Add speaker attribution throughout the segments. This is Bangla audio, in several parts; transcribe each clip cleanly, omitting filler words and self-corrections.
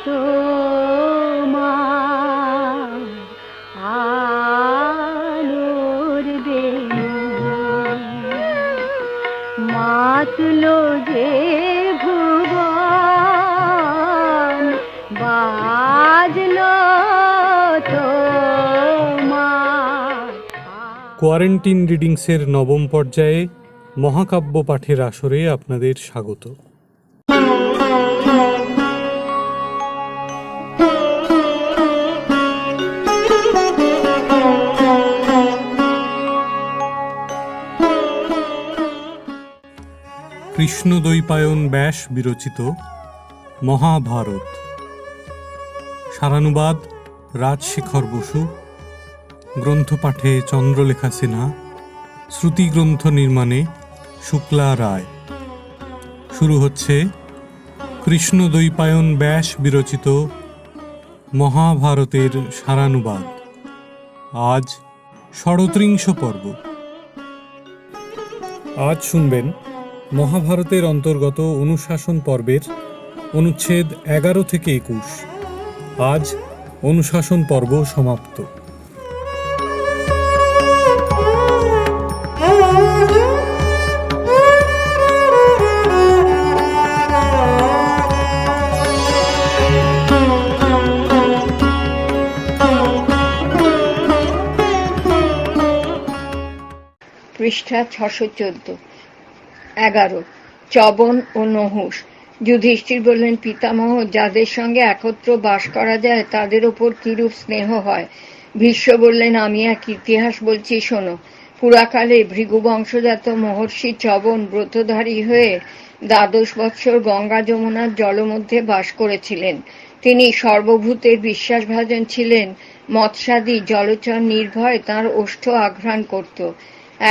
Speaker 1: তোমার আলোর বেণী মাতলো যে ভুবন বাজলো তোমার।
Speaker 2: কোয়ারেন্টিন রিডিংসের নবম পর্যায়ে মহাকাব্য পাঠের আসরে আপনাদের স্বাগত। কৃষ্ণদ্বৈপায়ন ব্যাস বিরচিত মহাভারত, সারানুবাদ রাজশেখর বসু, গ্রন্থপাঠে চন্দ্রলেখা সিনহা, শ্রুতিগ্রন্থ নির্মাণে শুক্লা রায়। শুরু হচ্ছে কৃষ্ণদ্বৈপায়ন ব্যাস বিরচিত মহাভারতের সারানুবাদ। আজ ৩৭ পর্ব। আজ শুনবেন মহাভারতের অন্তর্গত অনুশাসন পর্বের অনুচ্ছেদ ১১ থেকে ২১। আজ অনুশাসন পর্ব সমাপ্ত।
Speaker 3: পৃষ্ঠা ৬১৪। ১১। চ্যবন ও নহুষ। যুধিষ্ঠির বললেন, পিতামহ, যাদের সঙ্গে একত্র বাস করা যায় তাদের ওপর কিরূপ স্নেহ হয়। ভীষ্ম বললেন, আমি এক ইতিহাস বলছি, শোনো। পুরাকালে ভৃগু বংশজাত মহর্ষি চ্যবন ব্রতধারী হয়ে ১২ বৎসর গঙ্গা যমুনার জলমধ্যে বাস করেছিলেন। তিনি সর্বভূতের বিশ্বাসভাজন ছিলেন। মৎস্যাদি জলচর নির্ভয় তাঁর ওষ্ঠ আঘ্রাণ করত।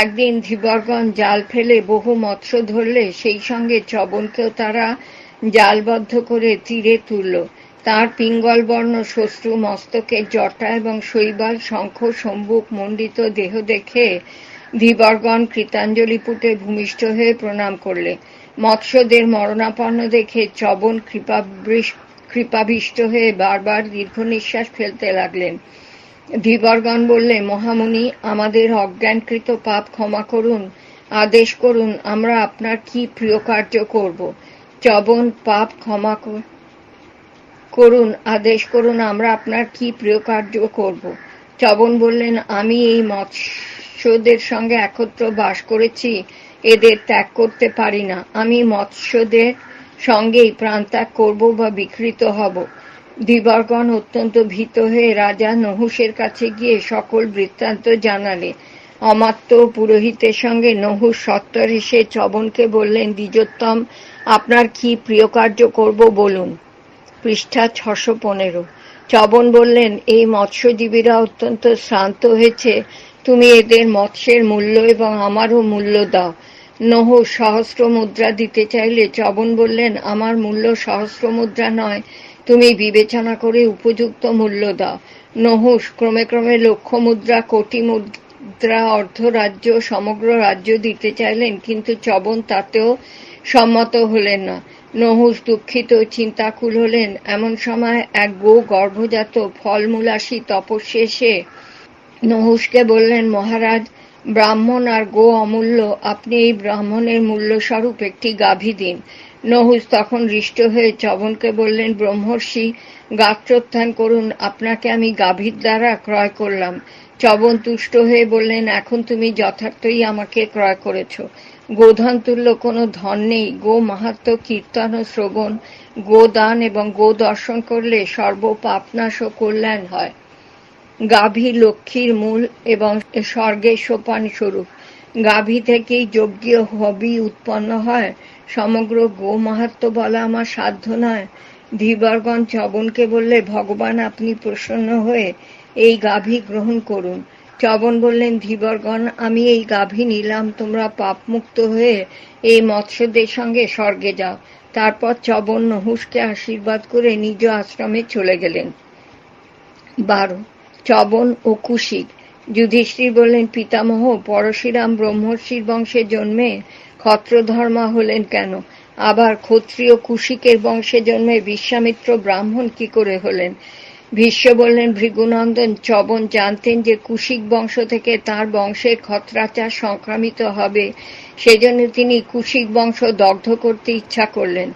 Speaker 3: একদিন ধীবরগণ জাল ফেলে বহু মৎস্য ধরলে সেই সঙ্গে চ্যবনকেও তারা জালবদ্ধ করে তীরে তুলল। তাঁর পিঙ্গলবর্ণ শ্বশ্রু মস্তকের জটা এবং শৈবাল শঙ্খ সম্বুক মণ্ডিত দেহ দেখে ধীবরগণ কৃতাঞ্জলিপুটে ভূমিষ্ঠ হয়ে প্রণাম করলে। মৎস্যদের মরণাপন্ন দেখে চ্যবন কৃপাবিষ্ট হয়ে বারবার দীর্ঘ নিঃশ্বাস ফেলতে লাগলেন। ধীবরগণ বললে, মহামুনি, আমাদের অজ্ঞানকৃত পাপ ক্ষমা করুন, আদেশ করুন, আমরা আপনার কি প্রিয় কার্য করব। চ্যবন, পাপ ক্ষমা করুন, আদেশ করুন, আমরা আপনার কি প্রিয় কার্য করব। চ্যবন বললেন, আমি এই মৎস্যদের সঙ্গে একত্র বাস করেছি, এদের ত্যাগ করতে পারি না। আমি মৎস্যদের সঙ্গেই প্রাণত্যাগ করব বা বিকৃত হব। ধীবরগণ অত্যন্ত ভীত হয়ে রাজা নহুষের কাছে গিয়ে সকল বৃত্তান্ত জানালে। অমাত্য পুরোহিতের সঙ্গে নহুষ সত্বর এসে চ্যবনকে বললেন, দ্বিজোত্তম, আপনার কি প্রিয় কার্য করব বলুন। পৃষ্ঠা ৬১৫। চ্যবন বললেন, এই মৎস্যজীবীরা অত্যন্ত শ্রান্ত হয়েছে, তুমি এদের মৎস্যের মূল্য এবং আমারও মূল্য দাও। নহুষ সহস্র মুদ্রা দিতে চাইলে চ্যবন বললেন, আমার মূল্য সহস্র মুদ্রা নয়, তুমি বিবেচনা করে উপযুক্ত মূল্য দাও। নহুষ ক্রমে ক্রমে লক্ষ মুদ্রা, কোটি মুদ্রা, অর্ধরাজ্য, সমগ্র রাজ্য দিতে চাইলেন, কিন্তু চ্যবন তাতেও সম্মত হলেন না। নহুষ দুঃখিত চিন্তাকুল হলেন। এমন সময় এক গো গর্ভজাত ফলমূলাসী তপস্বী এসে নহুষকে বললেন, মহারাজ, ব্রাহ্মণ আর গো অমূল্য, আপনি এই ব্রাহ্মণের মূল্যস্বরূপ একটি গাভী দিন। নহুষ তখন হৃষ্ট হয়ে চ্যবনকে বললেন, ব্রহ্মর্ষি, গাত্রোত্থান করুন, আপনাকে আমি গাভীর দ্বারা ক্রয় করলাম। চ্যবন তুষ্ট হয়ে বললেন, এখন তুমি যথার্থই আমাকে ক্রয় করেছ। গোধন তুল্য কোনো ধন নেই। গো মাহাত্ম্য কীর্তন ও শ্রবণ, গোদান এবং গো দর্শন করলে সর্ব পাপনাশ ও কল্যাণ হয়। গাভী লক্ষ্মীর মূল এবং স্বর্গের সোপান স্বরূপ। গাভী থেকেই যজ্ঞীয় হবি উৎপন্ন হয়। সমগ্র গো মাহাত্ম্য বলা আমার সাধ্য নয়। ধীবরগণ চ্যবনকে বললে, ভগবান আপনি প্রসন্ন হয়ে এই গাভী গ্রহণ করুন। চ্যবন বললেন, ধীবরগণ, আমি এই গাভী নিলাম, তোমরা পাপমুক্ত হয়ে এই মৎস্যদের সঙ্গে স্বর্গে যাও। তারপর চ্যবন নহুষকে আশীর্বাদ করে নিজ আশ্রমে চলে গেলেন। ১২। চ্যবন ও কুশিক। যুধিষ্ঠির বললেন, পিতামহ, পরশুরাম ব্রহ্মর্ষির বংশে জন্মে ক্ষত্রধর্মা হলেন কেন? আবার ক্ষত্রিয় কুশিকের বংশে জন্মে বিশ্বামিত্র ব্রাহ্মণ কি করে হলেন? ভীষ্ম বললেন, ভৃগুনন্দন, চ্যবন জানতেন যে কুশিক বংশ থেকে তার বংশে ক্ষত্রাচার সংক্রামিত হবে, সেজন্য তিনি কুশিক বংশ দগ্ধ করতে ইচ্ছা করলেন।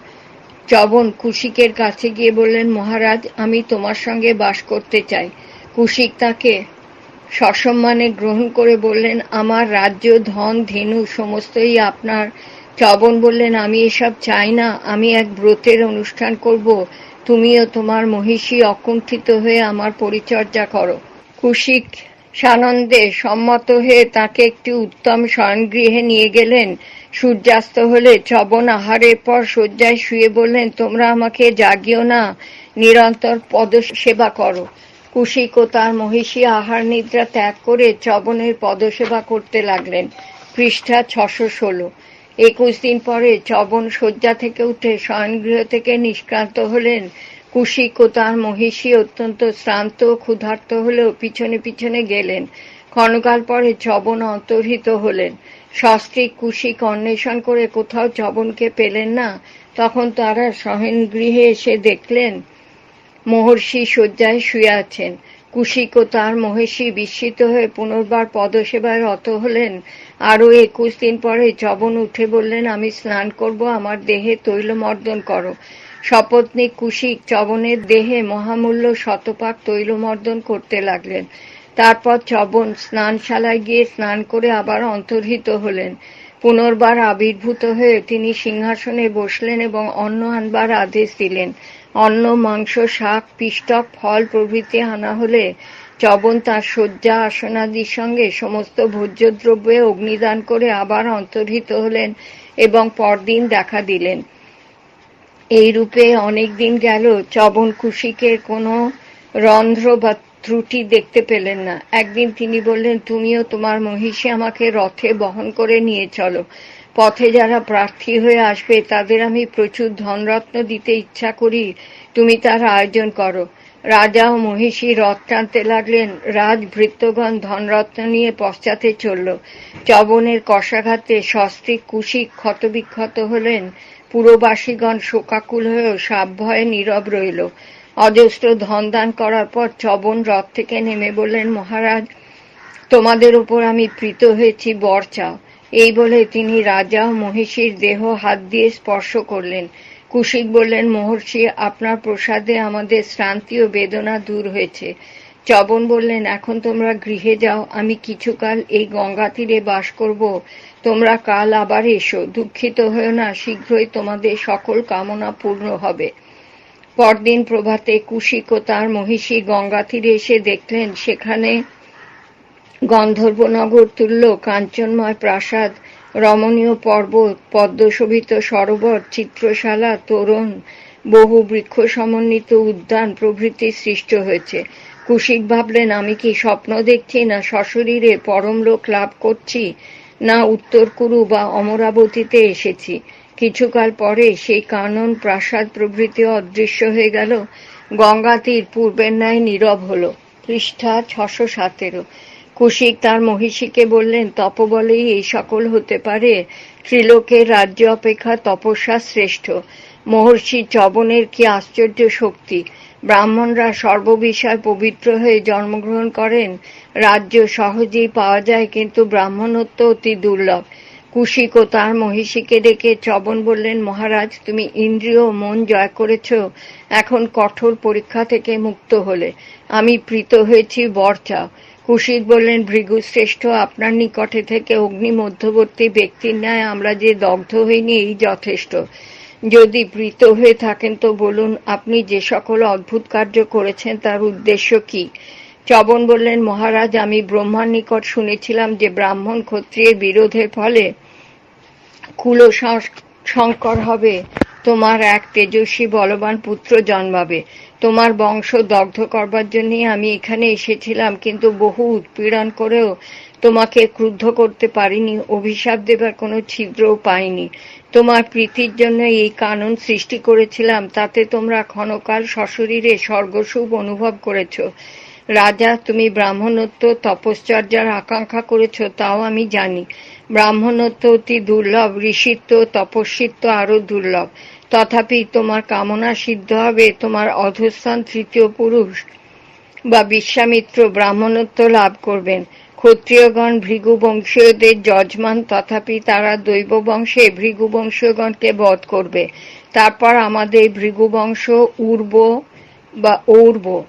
Speaker 3: চ্যবন কুশিকের কাছে গিয়ে বললেন, মহারাজ, আমি তোমার সঙ্গে বাস করতে চাই। কুশিক তাকে সসম্মানে গ্রহণ করে বললেন, আমার রাজ্য, ধন, ধেনু সমস্তই আপনার। চ্যবন বললেন, আমি এসব চাই না, আমি এক ব্রতের অনুষ্ঠান করব, তুমিও তোমার মহিষী অকুণ্ঠিত হয়ে আমার পরিচর্যা করো। কুশিক সানন্দে সম্মত হয়ে তাকে একটি উত্তম শয়নগৃহে নিয়ে গেলেন। সূর্যাস্ত হলে চ্যবন আহারের পর শয্যায় শুয়ে বললেন, তোমরা আমাকে জাগিও না, নিরন্তর পদসেবা করো। কুশিক ও তার মহিষী আহার নিদ্রা ত্যাগ করে চ্যবনের পদসেবা করতে লাগলেন। পৃষ্ঠা 616। 21 দিন পরে চ্যবন শয্যা থেকে উঠে শয়নগৃহ থেকে নিষ্ক্রান্ত হলেন। কুশিক ও তার মহিষী অত্যন্ত শ্রান্ত ও ক্ষুধার্ত হলেও পিছনে পিছনে গেলেন। ক্ষণকাল পরে চ্যবন অন্তর্হিত হলেন। সস্ত্রীক কুশিক অন্বেষণ করে কোথাও চ্যবনকে পেলেন না। তখন তারা শয়নগৃহে এসে দেখলেন মহর্ষি শয্যায় শুয়ে আছেন। কুশিক ও তার মহিষী বিস্মিত হয়ে পুনর্বার পদসেবায় রত হলেন। আরও 21 দিন পরে চ্যবন উঠে বললেন, আমি স্নান করব, আমার দেহে তৈলমর্দন করো। সপত্নীক কুশিক চ্যবনের দেহে মহামূল্য শতপাক তৈলমর্দন করতে লাগলেন। তারপর চ্যবন স্নানশালায় গিয়ে স্নান করে আবার অন্তর্হিত হলেন। পুনর্বার আবির্ভূত হয়ে তিনি সিংহাসনে বসলেন এবং অন্ন আনবার আদেশ দিলেন। অন্ন, মাংস, শাক, পিষ্টক, ফল প্রভৃতি আনা হলে চ্যবন তার শয্যা আসনাদির সঙ্গে সমস্ত ভোজ্যদ্রব্যে অগ্নিদান করে আবার অন্তর্হিত হলেন এবং পরদিন দেখা দিলেন। এই রূপে অনেক দিন গেল। চ্যবন কুশিকের কোনো রন্ধ্র বা ত্রুটি দেখতে পেলেন না। একদিন তিনি বললেন, তুমিও তোমার মহিষী আমাকে রথে বহন করে নিয়ে চলো। পথে যারা প্রার্থী হয়ে আসবে তাদের আমি প্রচুর ধনরত্ন দিতে ইচ্ছা করি, তুমি তার আয়োজন করো। রাজা ও মহিষী রথ টানতে লাগলেন। রাজভৃত্যগণ ধনরত্ন নিয়ে পশ্চাতে চলল। চ্যবনের কষাঘাতে সস্ত্রীক কুশিক ক্ষতবিক্ষত হলেন। পুরবাসীগণ শোকাকুল হয়েও সাবভয়ে নীরব রইল। অজস্র ধনদান করার পর চ্যবন রথ থেকে নেমে বললেন, মহারাজ, তোমাদের উপর আমি প্রীত হয়েছি, বর চাও। এই বলে তিনি রাজা ও মহিষীর দেহ হাত দিয়ে স্পর্শ করলেন। কুশিক বললেন, মহর্ষি, আপনার প্রসাদে আমাদের শ্রান্তি ও বেদনা দূর হয়েছে। চ্যবন বললেন, এখন তোমরা গৃহে যাও, আমি কিছুকাল এই গঙ্গা তীরে বাস করব, তোমরা কাল আবার এসো, দুঃখিত হয়েও না, শীঘ্রই তোমাদের সকল কামনা পূর্ণ হবে। পরদিন প্রভাতে কুশিক ও তার মহিষী গঙ্গা তীরে এসে দেখলেন সেখানে গন্ধর্বনগর তুল্য কাঞ্চনময় প্রাসাদ, রমণীয় পর্বত, পদ্মশোভিত সরোবর, চিত্রশালা, তোরণ, বহু বৃক্ষ সমন্বিত উদ্যান প্রভৃতি সৃষ্ট হয়েছে। কুশিক ভাবলেন, আমি কি স্বপ্ন দেখছি, না সশরীরে পরমলোক লাভ করছি, না উত্তর কুরু বা অমরাবতীতে এসেছি। কিছুকাল পরে সেই কানন, প্রাসাদ প্রভৃতি অদৃশ্য হয়ে গেল। গঙ্গা তীর পূর্বের ন্যায় নীরব হল। পৃষ্ঠা 617। কুশিক তার মহিষীকে বললেন, তপবলেই এই সকল হতে পারে। ত্রিলোকের রাজ্য অপেক্ষা তপস্যা শ্রেষ্ঠ। মহর্ষি চ্যবনের কি আশ্চর্য শক্তি! ব্রাহ্মণরা সর্ববিষয় পবিত্র হয়ে জন্মগ্রহণ করেন। রাজ্য সহজেই পাওয়া যায়, কিন্তু ব্রাহ্মণত্ব অতি দুর্লভ। কুশিক ও তার মহিষীকে ডেকে চ্যবন বললেন, মহারাজ, তুমি ইন্দ্রিয় ও মন জয় করেছ, এখন কঠোর পরীক্ষা থেকে মুক্ত হলে। আমি প্রীত হয়েছি, বর চাও। কুশিক বললেন, ভৃগুশ্রেষ্ঠ, আপনার নিকটে থেকে অগ্নি মধ্যবর্তী ব্যক্তির ন্যায় আমরা যে দগ্ধ হইনি, এই যথেষ্ট। যদি প্রীত হয়ে থাকেন তো বলুন, আপনি যে সকল অদ্ভুত কার্য করেছেন তার উদ্দেশ্য কি? চ্যবন বললেন, মহারাজ, আমি ব্রহ্মার নিকট শুনেছিলাম যে ব্রাহ্মণ ক্ষত্রিয়ের বিরোধের ফলে কুল সংকর হবে, তোমার এক তেজস্বী বলবান পুত্র জন্মাবে। তোমার বংশ দগ্ধ করবার জন্যই আমি এখানে এসেছিলাম, কিন্তু বহু উৎপীড়ন করেও তোমাকে ক্রুদ্ধ করতে পারিনি, অভিশাপ দেবার কোনো ছিদ্রও পাইনি। তোমার প্রীতির জন্য এই কানন সৃষ্টি করেছিলাম, তাতে তোমরা ক্ষণকাল সশরীরে স্বর্গসুখ অনুভব করেছ। রাজা, তুমি ব্রাহ্মণত্ব তপশ্চর্যার আকাঙ্ক্ষা করেছ, তাও আমি জানি। ব্রাহ্মণত্ব অতি দুর্লভ, ঋষিত্ব তপস্বিত্ব আরো দুর্লভ। তথাপি তোমার কামনা সিদ্ধ হবে। তোমার অধস্থান তৃতীয় পুরুষ বা বিশ্বামিত্র ব্রাহ্মণত্ব লাভ করবেন। ক্ষত্রিয়গণ ভৃগু বংশীয়দের যজমান, তথাপি তারা দৈব বংশে ভৃগু বংশীয়গণকে বধ করবে। তারপর আমাদের ভৃগু বংশ উর্ব বা ঔর্ব।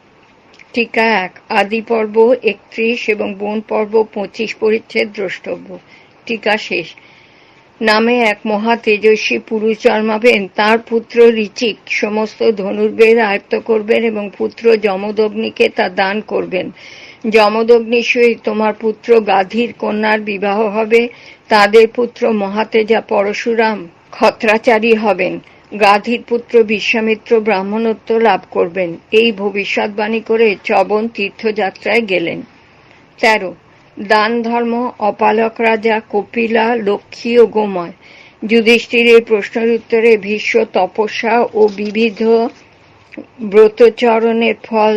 Speaker 3: টিকা 1, আদি পর্ব 31 এবং বন পর্ব 25 পরিচ্ছেদ দ্রষ্টব্য। টিকা শেষ। নামে এক মহা তেজস্বী পুরুষ জন্মাবেন। তার পুত্র ঋচিক সমস্ত ধনুর্বেদ আয়ত্ত করবেন এবং পুত্র যমদগ্নিকে তা দান করবেন। যমদগ্নির সহিত তোমার পুত্র গাধীর কন্যার বিবাহ হবে। তাদের পুত্র মহাতেজা পরশুরাম ক্ষত্রাচারী হবেন। গাধীর পুত্র বিশ্বামিত্র ব্রাহ্মণত্ব লাভ করবেন। এই ভবিষ্যৎবাণী করে চবন তীর্থযাত্রায় গেলেন। 13, দান ধর্ম, অপালক রাজা, কপিলা, লক্ষ্মী ও গোময়। যুধিষ্ঠিরের প্রশ্নের উত্তরে ভীষ্ম তপস্যা ও বিবিধ ব্রতচরণের ফল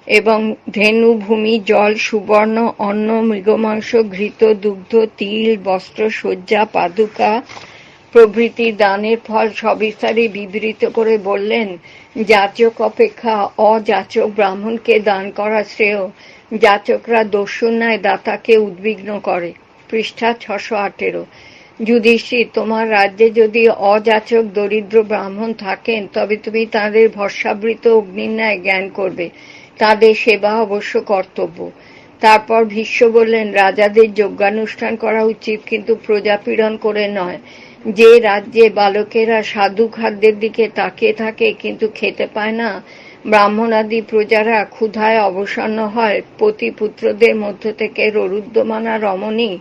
Speaker 3: এবং ধেনু, ভূমি, জল, সুবর্ণ, অন্ন, মৃগমাংস, ঘৃত, দুগ্ধ, তিল, বস্ত্র, শয্যা, পাদুকা প্রভৃতি দানের ফল সবিস্তারে বিবৃত করে বললেন, যাচক অপেক্ষা অযাচক ব্রাহ্মণকে দান করা শ্রেয়। যাচকরা দস্যুর ন্যায় দাতাকে উদ্বিগ্ন করে। পৃষ্ঠা 618। যুধিষ্ঠির, তোমার রাজ্যে যদি অযাচক দরিদ্র ব্রাহ্মণ থাকেন, তবে তুমি তাদের ভস্মাবৃত অগ্নির ন্যায় জ্ঞান করবে। তাদের সেবা অবশ্য কর্তব্য। তারপর ভীষ্ম বললেন, রাজাদের যজ্ঞানুষ্ঠান করা উচিত, কিন্তু প্রজাপীড়ন করে নয়। যে রাজ্যে বালকেরা সাধু খাদ্যের দিকে তাকিয়ে থাকে কিন্তু খেতে পায় না, ব্রাহ্মণাদি প্রজারা ক্ষুধায় অবসন্ন হয়, পতিপুত্রদের মধ্য থেকে ররুদ্যমানা রমণী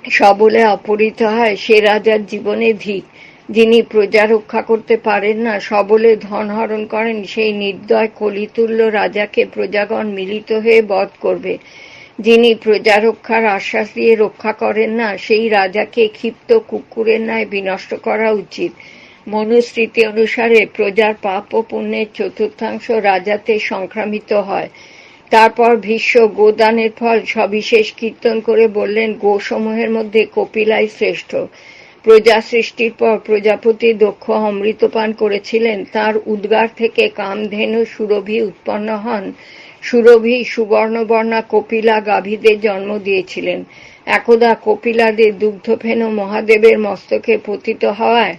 Speaker 3: সবলে অপহৃত হয়, সে রাজার জীবনে ধিক। যিনি প্রজা রক্ষা করতে পারেন না, সবলে ধন হরণ করেন, সেই নির্দয় কলিতুল্য রাজাকে প্রজাগণ মিলিত হয়ে বধ করবে। যিনি প্রজা রক্ষার আশ্বাস দিয়ে রক্ষা করেন না, সেই রাজাকে ক্ষিপ্ত কুকুরের ন্যায় বিনষ্ট করা উচিত। মনুস্মৃতি অনুসারে প্রজার পাপ ও পুণ্যের চতুর্থাংশ রাজাতে সংক্রামিত হয়। তারপর ভীষ্ম গোদানের ফল সবিশেষ কীর্তন করে বললেন, গোসমূহের মধ্যে কপিলাই শ্রেষ্ঠ। প্রজা সৃষ্টির পর প্রজাপতি দক্ষ অমৃতপান করেছিলেন। তার উদ্গার থেকে কামধেনু সুরভি উৎপন্ন হন। সুরভি সুবর্ণবর্ণা কপিলা গাভীদের জন্ম দিয়েছিলেন। একদা কপিলাদের দুগ্ধফেন মহাদেবের মস্তকে পতিত হওয়ায়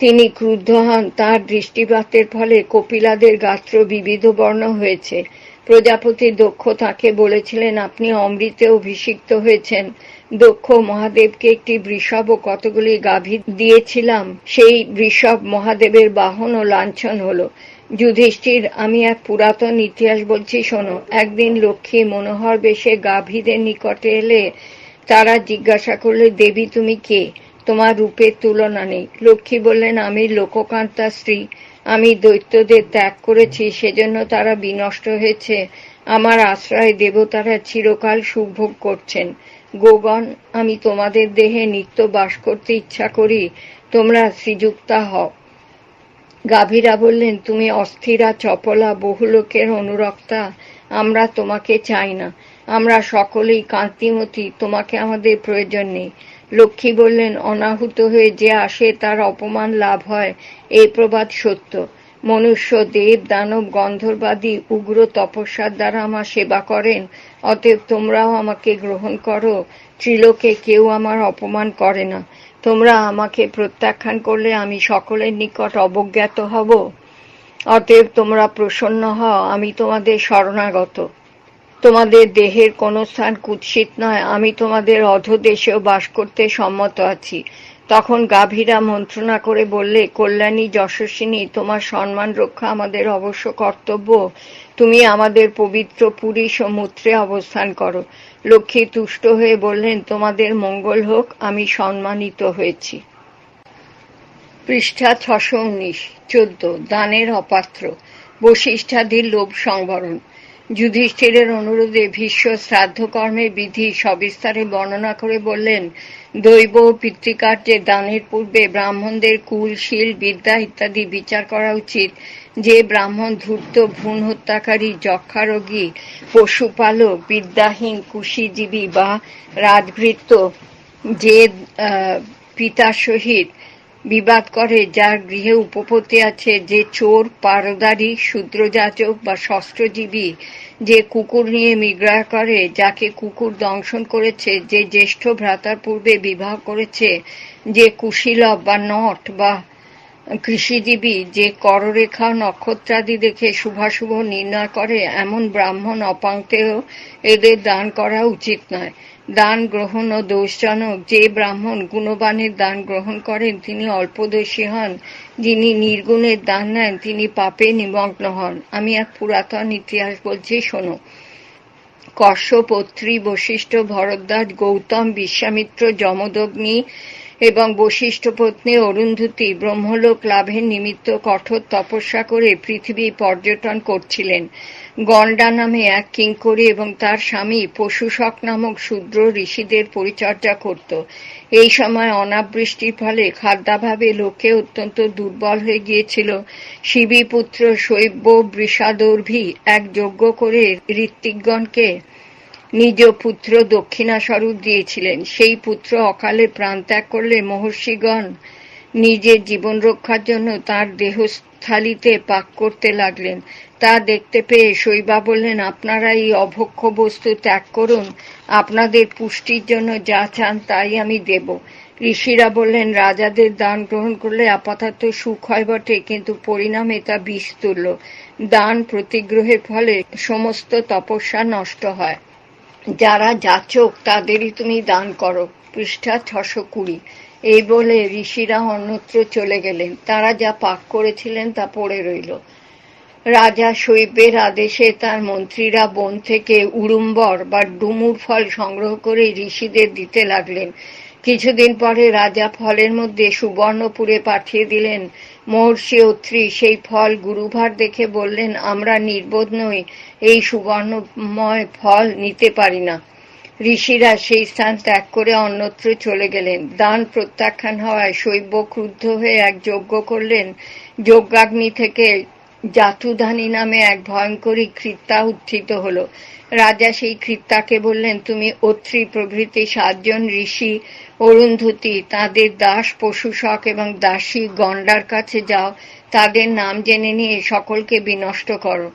Speaker 3: তিনি ক্রুদ্ধ হন। তার দৃষ্টিপাতের ফলে কপিলাদের গাত্র বিবিধ বর্ণ হয়েছে। প্রজাপতি দক্ষ তাকে বলেছিলেন, আপনি অমৃতে অভিষিক্ত হয়েছেন। দক্ষ মহাদেবকে একটি বৃষভ ও কতগুলি গাভী দিয়েছিলাম। সেই বৃষভ মহাদেবের বাহন ও লাঞ্ছন হল। যুধিষ্ঠির, আমি এক পুরাতন ইতিহাস বলছি, শোনো। একদিন লক্ষ্মী মনোহর বেশে গাভীদের নিকটে এলে তারা জিজ্ঞাসা করলে, দেবী তুমি কে? তোমার রূপের তুলনা নেই। লক্ষ্মী বললেন, আমি লোককান্তা স্ত্রী। আমি দৈত্যদের ত্যাগ করেছি, সেজন্য তারা বিনষ্ট হয়েছে। আমার আশ্রয় দেবতারা চিরকাল সুখভোগ করছেন। গোগণ, আমি তোমাদের দেহে নিত্য বাস করতে ইচ্ছা করি। তোমরা শ্রীযুক্তা হও। গাভীরা বললেন, তুমি অস্থিরা, চপলা, বহু লোকের অনুরক্তা। আমরা তোমাকে চাই না। আমরা সকলেই কান্তিমতী, তোমাকে আমাদের প্রয়োজন নেই। লক্ষ্মী বললেন, অনাহুত হয়ে যে আসে তার অপমান লাভ হয়, এই প্রবাদ সত্য। মনুষ্য, দেব, দানব, গন্ধর্বাদি উগ্র তপস্যার দ্বারা আমার সেবা করেন। অতএব তোমরাও আমাকে গ্রহণ করো। ত্রিলোকে কেউ আমার অপমান করে না। তোমরা আমাকে প্রত্যাখ্যান করলে আমি সকলের নিকট অবজ্ঞাত হব। অতএব তোমরা প্রসন্ন হও, আমি তোমাদের শরণাগত। তোমাদের দেহের কোন স্থান কুৎসিত নয়। আমি তোমাদের অধোদেশেও বাস করতে সম্মত আছি। তখন গাভীরা মন্ত্রণা করে বললে, কল্যাণী যশস্বিনী, তোমার সম্মান রক্ষা আমাদের অবশ্য কর্তব্য। তুমি আমাদের পবিত্র পুরী সমুদ্রে অবস্থান করো। লক্ষ্মী তুষ্ট হয়ে বললেন, তোমাদের মঙ্গল হোক, আমি সম্মানিত হয়েছি। পৃষ্ঠা 619। 14, দানের অপাত্র, বশিষ্ঠাদির লোভ সংবরণ। যুধিষ্ঠিরের অনুরোধে ভীষ্ম শ্রাদ্ধকর্মের বিধি সবিস্তারে বর্ণনা করে বললেন, দৈব ও পিতৃকার্যে দানের পূর্বে ব্রাহ্মণদের কুল, শীল, বিদ্যা ইত্যাদি বিচার করা উচিত। যে ব্রাহ্মণ ধূর্ত, ভ্রূণ হত্যাকারী, যক্ষারোগী, পশুপালক, বিদ্যাহীন, কুশীজীবী বা রাজভৃত্য, যে পিতার সহিত বিবাদ করে, যার গৃহে উপপত্তি আছে, যে চোর, পারদারী, শূদ্রযাজক বা শস্ত্রজীবী, যে কুকুর নিয়ে বিগ্রহ করে, যাকে কুকুর দংশন করেছে, যে জ্যেষ্ঠ ভ্রাতার পূর্বে বিবাহ করেছে, যে কুশীলব বা নট বা কৃষিজীবী, যে কররেখা নক্ষত্রাদি দেখে শুভাশুভ নির্ণয় করে, এমন ব্রাহ্মণ অপাঙ্ক্তেয় এদের দান করা উচিত নয়। দান গ্রহণ ও দোষজনক। যে ব্রাহ্মণ গুণবানের দান গ্রহণ করেন তিনি অল্পদোষী হন, যিনি নির্গুণের দান নেন তিনি পাপে নিমগ্ন হন। আমি এক পুরাতন ইতিহাস বলছি, শোনো। কশ্যপ, অত্রি, বশিষ্ঠ, ভরদ্বাজ, গৌতম, বিশ্বামিত্র, যমদগ্নি এবং বশিষ্ঠ পত্নী অরুন্ধতী ব্রহ্মলোক লাভের নিমিত্ত কঠোর তপস্যা করে পৃথিবী পর্যটন করছিলেন। গণ্ডা নামে এক কিঙ্করী এবং তার স্বামী পশুশক নামক শূদ্র ঋষিদের পরিচর্যা করত। এই সময় অনাবৃষ্টির ফলে খাদ্যাভাবে লোকে অত্যন্ত দুর্বল হয়ে গিয়েছিল। শিবীপুত্র শৈব্য বৃষাদর্ভী এক যজ্ঞ করে ঋত্বিকগণকে নিজ পুত্র দক্ষিণাস্বরূপ দিয়েছিলেন। সেই পুত্র অকালে প্রাণত্যাগ করলে মহর্ষিগণ নিজের জীবন রক্ষার জন্য তাঁর দেহস্থালিতে পাক করতে লাগলেন। তা দেখতে পেয়ে শৈবা বললেন, আপনারা এই অভক্ষ বস্তু ত্যাগ করুন, আপনাদের পুষ্টির জন্য যা চান তাই আমি দেব। ঋষিরা বললেন, রাজাদের দান গ্রহণ করলে আপাতত সুখ হয় বটে, কিন্তু পরিণামে তা বিষ তুল্য। দান প্রতিগ্রহের ফলে সমস্ত তপস্যা নষ্ট হয়। যারা যাচক তাদেরই তুমি দান করো। পৃষ্ঠা 620। এই বলে ঋষিরা অন্যত্র চলে গেলেন। তারা যা পাক করেছিলেন তা পড়ে রইল। রাজা শৈবের আদেশে তার মন্ত্রীরা বন থেকে উড়ুম্বর বা ডুমুর ফল সংগ্রহ করে ঋষিদের দিতে লাগলেন। কিছুদিন পরে রাজা ফলের মধ্যে সুবর্ণপুরে পাঠিয়ে দিলেন। মহর্ষি অত্রি সেই ফল গুরুভার দেখে বললেন, আমরা নির্বোধ নই, এই সুবর্ণময় ফল নিতে পারি না। ঋষিরা সেই স্থান ত্যাগ করে অন্যত্র চলে গেলেন। দান প্রত্যাখ্যান হওয়ায় শৈব ক্রুদ্ধ হয়ে এক যজ্ঞ করলেন। যজ্ঞাগ্নি থেকে জাতুধানী নামে এক ভয়ঙ্করী কৃত্যা উত্থিত হল। রাজা সেই কৃত্যাকে বললেন, তুমি অত্রি প্রভৃতি 7 জন ঋষি, অরুন্ধতী, তাঁদের দাস পশুশক এবং দাসী গণ্ডার কাছে যাও, তাদের নাম জেনে নিয়ে সকলকে বিনষ্ট করো।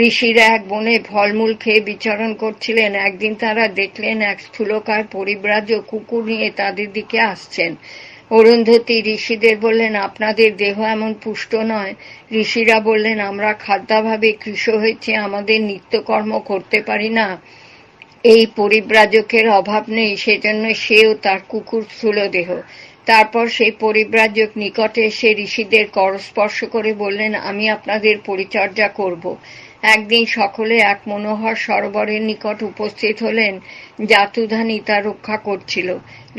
Speaker 3: ঋষিরা এক বনে ফলমূল খেয়ে বিচরণ করছিলেন। একদিন তারা দেখলেন এক স্থূলকায় পরিব্রাজক কুকুর নিয়ে তাদের দিকে আসছেন। অরুন্ধতী ঋষিদের বললেন, আপনাদের দেহ এমন পুষ্ট নয়। ঋষিরা বললেন, আমরা খাদ্যাভাবে কৃশ হয়েছি, আমাদের নিত্যকর্ম করতে পারি না। এই পরিব্রাজকের অভাব নেই, সেজন্য সেও তার কুকুর স্থূলদেহ। তারপর সেই পরিব্রাজক নিকটে এসে ঋষিদের করস্পর্শ করে বললেন, আমি আপনাদের পরিচর্যা করব। একদিন সকলে এক মনোহর সরোবরের নিকট উপস্থিত হলেন। জাতুধানী তা রক্ষা করছিল।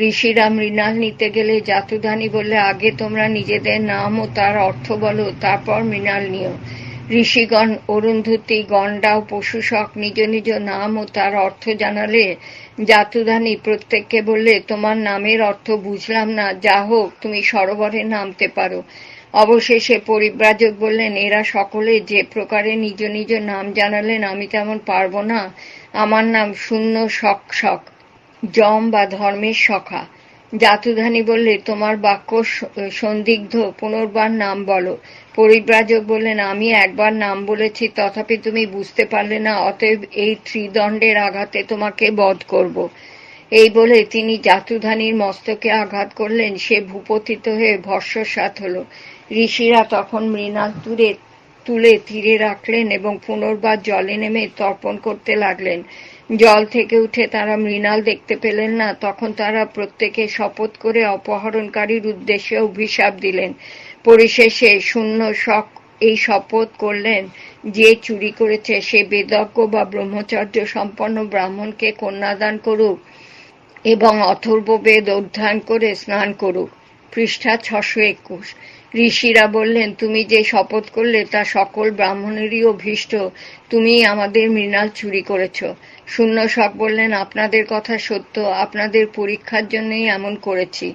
Speaker 3: ঋষিরা মৃণাল নিতে গেলে জাতুধানী বললে, আগে তোমরা নিজেদের নাম ও তার অর্থ বলো, তারপর মৃণাল নিও। ঋষিগণ অরুন্ধতী, গণ্ডা ও পশুশক নিজ নিজ নাম ও তার অর্থ জানালে জাতুধানী প্রত্যেককে বললে, তোমার নামের অর্থ বুঝলাম না, যা হোক তুমি সরোবরে নামতে পারো। অবশেষে পরিব্রাজক বললেন, এরা সকলে যে প্রকারে নিজ নিজ নাম জানালেন আমি তেমন পারব না। আমার নাম শূন্য শক, যম বা ধর্মের সখা। জাতুধানী বললে, তোমার বাক্য সন্দিগ্ধ, পুনর্বার নাম বলো। পরিব্রাজক বললেন, আমি একবার নাম বলেছি, তথাপি তুমি বুঝতে পারলে না, অতএব এই ত্রিদণ্ডের আঘাতে তোমাকে বধ করব। এই বলে তিনি জাতুধানীর মস্তকে আঘাত করলেন। সে ভূপতিত হয়ে ভস্মসাৎ হল। ঋষিরা তখন মৃণাল তুলে তীরে রাখলেন এবং পুনর্বার জলে নেমে তর্পণ করতে লাগলেন। জল থেকে উঠে তারা মৃণাল দেখতে পেলেন না। তখন তারা প্রত্যেকে শপথ করে অপহরণকারীর উদ্দেশ্যে অভিশাপ দিলেন। পরিশেষে শূন্য শক এই শপথ করলেন, যে চুরি করেছে সে বেদজ্ঞ বা ব্রহ্মচর্য সম্পন্ন ব্রাহ্মণকে কন্যাদান করুক এবং অথর্ববেদ অধ্যয়ন করে স্নান করুক। পৃষ্ঠা 621। ঋষিরা বললেন, তুমি যে শপথ করলে তা সকল ব্রাহ্মণেরই অভীষ্ট, তুমি আমাদের মৃণাল চুরি করেছ। শূন্যশক বললেন, আপনাদের কথা সত্য, আপনাদের পরীক্ষার জন্যই এমন করেছি।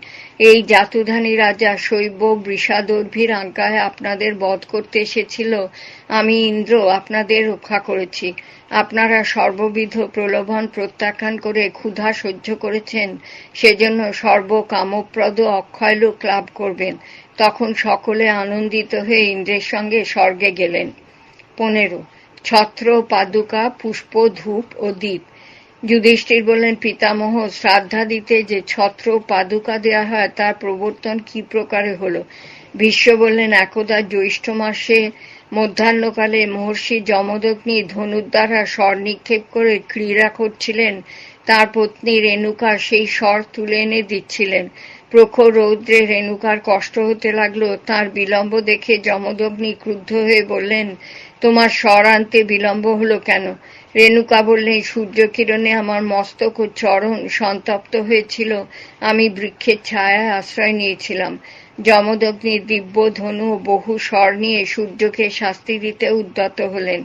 Speaker 3: এই জাতুধানী রাজা শৈব বৃষাদর্ভীর আজ্ঞায় আপনাদের বধ করতে এসেছিল, আমি ইন্দ্র আপনাদের রক্ষা করেছি। আপনারা সর্ববিধ প্রলোভন প্রত্যাখ্যান করে ক্ষুধা সহ্য করেছেন, সেজন্য সর্বকামপ্রদ অক্ষয়লোক লাভ করবেন। তখন সকলে আনন্দিত হয়ে ইন্দ্রের সঙ্গে স্বর্গে গেলেন। 15। ছত্র, পাদুকা, পুষ্প, ধূপ ও দীপ। যুধিষ্ঠির বললেন, পিতামহ, শ্রাদ্ধা দিতে যে ছত্র পাদুকা দেয়া হয় তার প্রবর্তন কি প্রকারে হল? ভীষ্ম বললেন, একদা জ্যৈষ্ঠ মাসে মধ্যাহ্নকালে মহর্ষি যমদগ্নি ধনুর দ্বারা স্বর নিক্ষেপ করে ক্রীড়া করছিলেন। তার পত্নী রেণুকা সেই স্বর তুলে এনে দিচ্ছিলেন। প্রখর রৌদ্রে রেণুকার কষ্ট হতে লাগলো। তার বিলম্ব দেখে যমদগ্নি ক্রুদ্ধ হয়ে বললেন, তোমার স্বর আনতে বিলম্ব হলো কেন? রেণুকা বললেন, সূর্যকিরণে আমার মস্তক ও চরণ সন্তপ্ত হয়েছিল, আমি বৃক্ষের ছায়ায় আশ্রয় নিয়েছিলাম। যমদগ্নির দিব্য ধনু ও বহু স্বর নিয়ে সূর্যকে শাস্তি দিতে উদ্যত হলেন।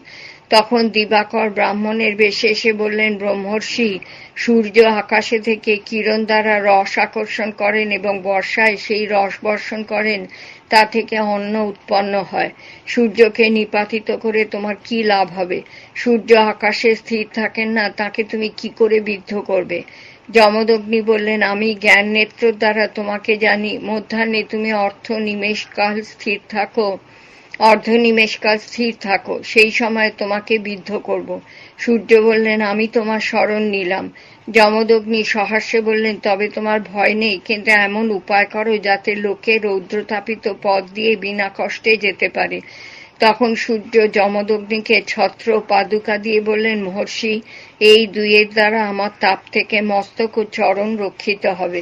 Speaker 3: তখন দিবাকর ব্রাহ্মণের বেশে এসে বললেন, ব্রহ্মর্ষি, সূর্য আকাশে থেকে কিরণ দ্বারা রস আকর্ষণ করেন এবং বর্ষায় সেই রস বর্ষণ করেন, তা থেকে অন্ন উৎপন্ন হয়। সূর্যকে নিপাতিত করে তোমার কি লাভ হবে? সূর্য আকাশে স্থির থাকেন না, তাকে তুমি কি করে বিদ্ধ করবে? যমদগ্নি বললেন, আমি জ্ঞান নেত্র দ্বারা তোমাকে জানি। মধ্যাহ্নে তুমি অর্ধনিমেষকাল স্থির থাকো, সেই সময় তোমাকে বিদ্ধ করব। সূর্য বললেন, আমি তোমার শরণ নিলাম। যমদগ্নি সহাস্যে বললেন, তবে তোমার ভয় নেই, কিন্তু এমন উপায় করো যাতে লোকে রৌদ্রতাপিত পথ দিয়ে বিনা কষ্টে যেতে পারে। তখন সূর্য যমদগ্নিকে ছত্র পাদুকা দিয়ে বললেন, মহর্ষি, এই দুইয়ের দ্বারা আমার তাপ থেকে মস্তক ও চরণ রক্ষিত হবে।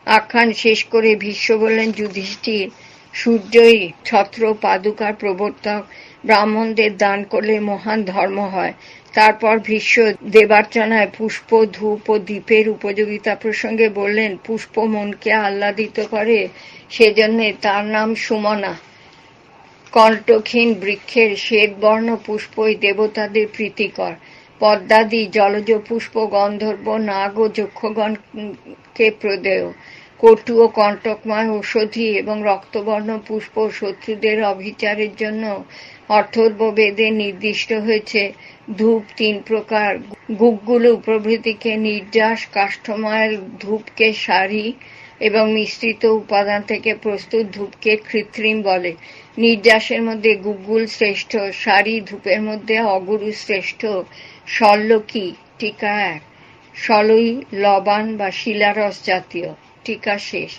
Speaker 3: আখ্যান শেষ করে ভীষ্ম বললেন, যুধিষ্ঠির, সূর্যই ছত্র পাদুকার প্রবর্তক। ব্রাহ্মণদের দান করলে মহান ধর্ম হয়। তারপর ভীষ্ম দেবার্চনায় পুষ্প, ধূপ ও দীপের উপযোগিতা প্রসঙ্গে বললেন, পুষ্প মনকে আহ্লাদিত করে, সেজন্য তার নাম সুমনা। কণ্টকহীন বৃক্ষের শ্বেতবর্ণ পুষ্পই দেবতাদের প্রীতিকর। পদ্মাদি জলজ পুষ্প গন্ধর্ব, নাগ ও যক্ষগণকে প্রদেয়। কটু ও কণ্টকময় ঔষধি এবং রক্তবর্ণ পুষ্প শত্রুদের অভিচারের জন্য অথর্ব বেদে নির্দিষ্ট হয়েছে। ধূপ 3 প্রকার, গুগ্গুলু প্রভৃতিকে নির্যাস, কাষ্ঠময় ধূপকে সারি এবং মিশ্রিত উপাদান থেকে প্রস্তুত ধূপকে কৃত্রিম বলে। নির্যাসের মধ্যে গুগ্গুল শ্রেষ্ঠ, সারি ধূপের মধ্যে অগুরু শ্রেষ্ঠ। সল্লকি, টিকা 1। সলই লবান বা শিলারস জাতীয়, টিকা শেষ।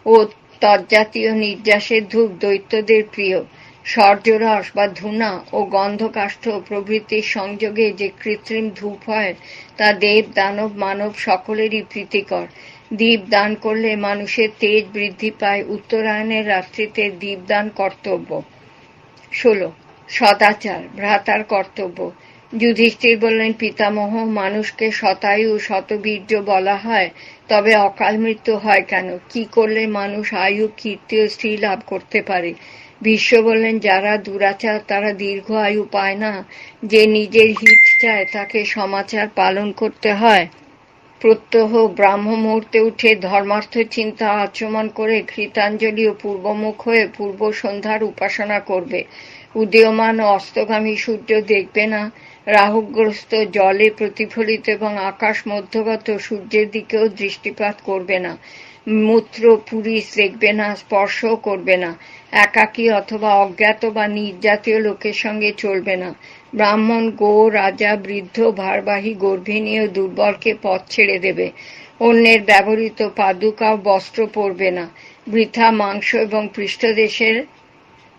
Speaker 3: ও তজ্জাতীয় নির্যাসের ধূপ দৈত্যদের প্রিয়। সর্যরস বা ধূনা ও গন্ধকাষ্ঠ প্রভৃতির সংযোগে যে কৃত্রিম ধূপ হয় তা দেব, দানব, মানব সকলেরই প্রীতিকর। দীপ দান করলে মানুষের তেজ বৃদ্ধি পায়। উত্তরায়ণের রাত্রিতে দীপদান কর্তব্য। 16। সদাচার, ভ্রাতার কর্তব্য। যুধিষ্ঠির বললেন, পিতামহ, মানুষকে শতায়ু শতবীর্য বলা হয়, তবে অকাল মৃত্যু হয় কেন? কি করলে মানুষ আয়ু, কীর্তি ও শ্রী লাভ করতে পারে? ভীষ্ম বললেন, যারা দুরাচার তারা দীর্ঘ আয়ু পায় না। যে নিজের হিত চায় তাকে সমাচার পালন করতে হয়। প্রত্যহ ব্রাহ্ম মুহূর্তে উঠে ধর্মার্থ চিন্তা আচমন করে কৃতাঞ্জলি ও পূর্বমুখ হয়ে পূর্ব সন্ধ্যার উপাসনা করবে। উদীয়মান ও অস্তগামী সূর্য দেখবে না। রাহুগ্রস্ত জলে প্রতিফলিত এবং আকাশ মধ্যগত সূর্যের দিকেও দৃষ্টিপাত করবে না। মূত্র পুরীষ দেখবে না, স্পর্শও করবে না। একাকী অথবা অজ্ঞাত বা নির্জাতীয় লোকের সঙ্গে চলবে না। ব্রাহ্মণ, গো, রাজা, বৃদ্ধ, ভারবাহী, গর্ভিণী ও দুর্বলকে পথ ছেড়ে দেবে। অন্যের ব্যবহৃত পাদুকা ও বস্ত্র পরবে না। বৃথা মাংস এবং পৃষ্ঠদেশের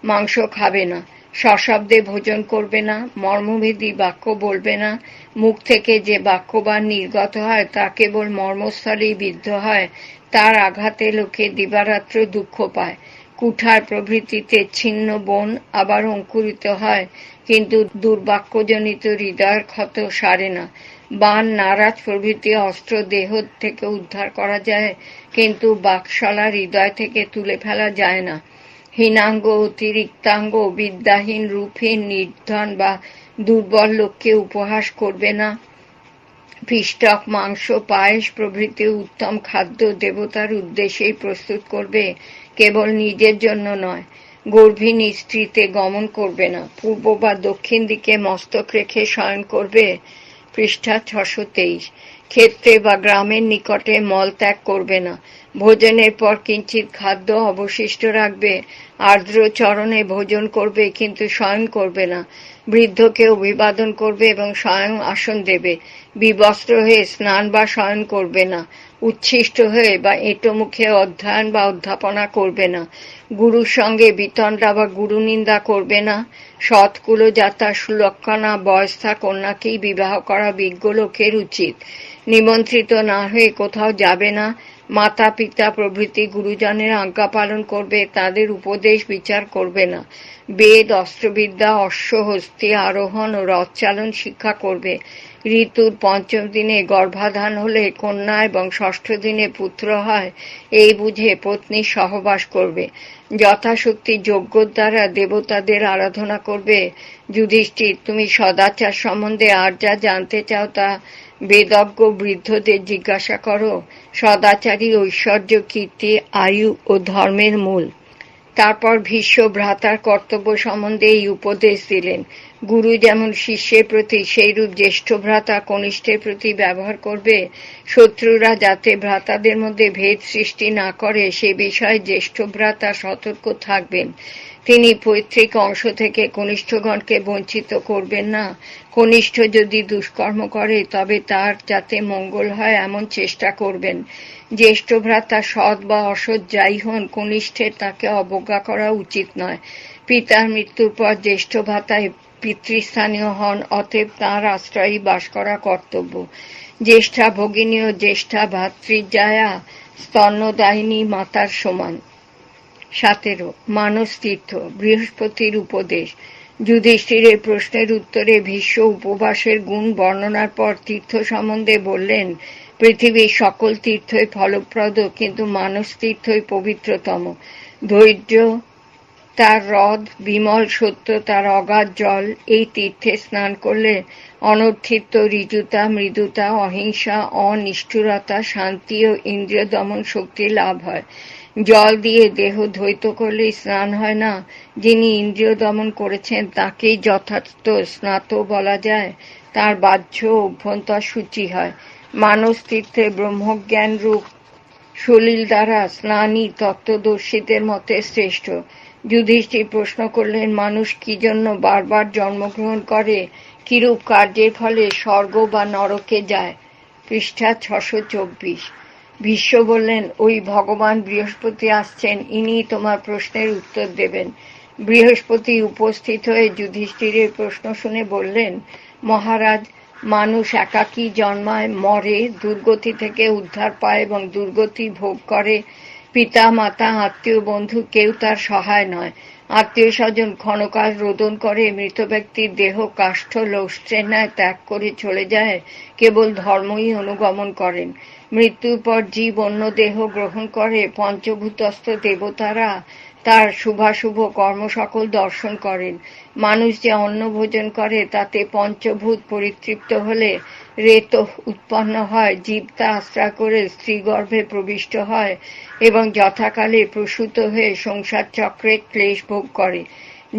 Speaker 3: মাংস খাবে না। সশব্দে ভোজন করবে না। মর্মভেদী বাক্য বলবে না। মুখ থেকে যে বাক্যবাণ নির্গত হয় তা কেবল মর্মস্থলেই বিদ্ধ হয়। তার আঘাতে লোকে দিবারাত্র দুঃখ পায়। কুঠার প্রভৃতিতে ছিন্ন বন আবার অঙ্কুরিত হয়, কিন্তু দুর্বাক্যজনিত হৃদয়ের ক্ষত সারে না। বাণ, নারাজ প্রভৃতি অস্ত্র দেহ থেকে উদ্ধার করা যায়, কিন্তু বাকশালা হৃদয় থেকে তুলে ফেলা যায় না। হীনাঙ্গ, অতিরিক্তাঙ্গ, বিদ্যাহীন, রূপহীন, নির্ধন বা দুর্বল লোককে উপহাস করবে না। পিষ্টক, মাংস, পায়েস প্রভৃতি উত্তম খাদ্য দেবতার উদ্দেশ্যেই প্রস্তুত করবে, কেবল নিজের জন্য নয়। গর্ভিণী স্ত্রীতে গমন করবে না। পূর্ব বা দক্ষিণ দিকে মস্তক রেখে শয়ন করবে। পৃষ্ঠা 623। ক্ষেত্রে বা গ্রামের নিকটে মল ত্যাগ করবে না। ভোজনের পর কিঞ্চিৎ খাদ্য অবশিষ্ট রাখবে। আর্দ্র চরণে ভোজন করবে, কিন্তু শয়ন করবে না। বৃদ্ধকে অভিবাদন করবে এবং স্বয়ং আসন দেবে। বিবস্ত্র হয়ে স্নান বা শয়ন করবে না। উচ্ছিষ্ট হয়ে বা এঁটো মুখে অধ্যয়ন বা অধ্যাপনা করবে না। গুরুর সঙ্গে বিতণ্ডা বা গুরুনিন্দা করবে না। সৎ কুলজাতা সুলক্ষণা বয়স্থা কন্যাকেই বিবাহ করা বিজ্ঞ লোকের উচিত। নিমন্ত্রিত না হয়ে কোথাও যাবে না। মাতা পিতা প্রভৃতি গুরুজনের আজ্ঞা পালন করবে, তাদের উপদেশ বিচার করবে না। বেদ, অস্ত্রবিদ্যা, অশ্ব, হস্তি আরোহণ ও রথ চালন শিক্ষা করবে। ঋতুর পঞ্চম দিনে গর্ভাধান হলে কন্যা এবং ষষ্ঠ দিনে পুত্র হয়, এই বুঝে পত্নীর সহবাস করবে। যথাশক্তি যজ্ঞের দ্বারা দেবতাদের আরাধনা করবে। যুধিষ্ঠির, তুমি সদাচার সম্বন্ধে আর যা জানতে চাও তা বেদজ্ঞ বৃদ্ধদের জিজ্ঞাসা করো। সদাচারী ঐশ্বর্য, কীর্তি, আয়ু ও ধর্মের মূল। তারপর ভীষ্ম ভ্রাতার কর্তব্য সম্বন্ধে এই উপদেশ দিলেন। গুরু যেমন শিষ্যের প্রতি, সেইরূপ জ্যেষ্ঠ ভ্রাতা কনিষ্ঠের প্রতি ব্যবহার করবে। শত্রুরা যাতে ভ্রাতাদের মধ্যে ভেদ সৃষ্টি না করে, সে বিষয়ে জ্যেষ্ঠ ভ্রাতা সতর্ক থাকবেন। তিনি পৈতৃক অংশ থেকে কনিষ্ঠগণকে বঞ্চিত করবেন না। কনিষ্ঠ যদি দুষ্কর্ম করে, তবে তার যাতে মঙ্গল হয় এমন চেষ্টা করবেন। জ্যেষ্ঠ ভ্রাতা সৎ বা অসৎ যাই হন, কনিষ্ঠের তাকে অবজ্ঞা করা উচিত নয়। পিতার মৃত্যুর পর জ্যেষ্ঠ ভ্রাতায় পিতৃস্থানীয় হন, অতএব তাঁর আশ্রয়েই বাস করা কর্তব্য। জ্যেষ্ঠা ভগিনী ও জ্যেষ্ঠা ভাতৃজায়া স্তন্যদায়িনী মাতার সমান। 17 মানস তীর্থ, বৃহস্পতির উপদেশ। যুধিষ্ঠিরের প্রশ্নের উত্তরে ভীষ্ম উপবাসের গুণ বর্ণনার পর তীর্থ সম্বন্ধে বললেন, পৃথিবীর সকল তীর্থই ফলপ্রদ, কিন্তু মানস তীর্থই পবিত্রতম। ধৈর্য তার হ্রদ, বিমল সত্য তার অগাধ জল। এই তীর্থে স্নান করলে অনর্থিত ঋজুতা, মৃদুতা, অহিংসা, অনিষ্ঠুরতা, শান্তি ও ইন্দ্রিয় দমন শক্তি লাভ হয়। জল দিয়ে দেহ ধৌত করলেই স্নান হয় না। যিনি ইন্দ্রিয় দমন করেছেন তাকেই যথার্থ স্নাত বলা যায়। তার বাহ্য অভ্যন্তর শুচি হয়। মানস তীর্থে ব্রহ্মজ্ঞান রূপ সলিল দ্বারা স্নানই তত্ত্বদর্শীদের মতে শ্রেষ্ঠ। যুধিষ্ঠির প্রশ্ন করলেন, মানুষ কি জন্য বারবার জন্মগ্রহণ করে? কিরূপ কার্যের ফলে স্বর্গ বা নরকে যায়? পৃষ্ঠা 624। ভীষ্ম বললেন, ওই ভগবান বৃহস্পতি আসছেন, ইনি তোমার প্রশ্নের উত্তর দেবেন। বৃহস্পতি উপস্থিত হয়ে যুধিষ্ঠিরের প্রশ্ন শুনে বললেন, মহারাজ, মানুষ একাকী জন্মায়, মরে, দুর্গতি থেকে উদ্ধার পায় এবং দুর্গতি ভোগ করে। পিতা মাতা আত্মীয় বন্ধু কেউ তার সহায় নয়। আত্মীয় স্বজন ক্ষণকাল রোদন করে মৃত ব্যক্তির দেহ কাষ্ঠ লৌষ্টের ন্যায় ত্যাগ করে চলে যায়, কেবল ধর্মই অনুগমন করেন। মৃত্যুর পর জীব অন্য দেহ গ্রহণ করে। পঞ্চভূতস্থ দেবতারা তার শুভাশুভ কর্ম সকল দর্শন করেন। মানুষ যে অন্ন ভোজন করে তাতে পঞ্চভূত পরিতৃপ্ত হলে রেত উৎপন্ন হয়। জীব তা আশ্রয় করে স্ত্রী গর্ভে প্রবিষ্ট হয় এবং যথাকালে প্রসূত হয়ে সংসার চক্রে ক্লেশ ভোগ করে।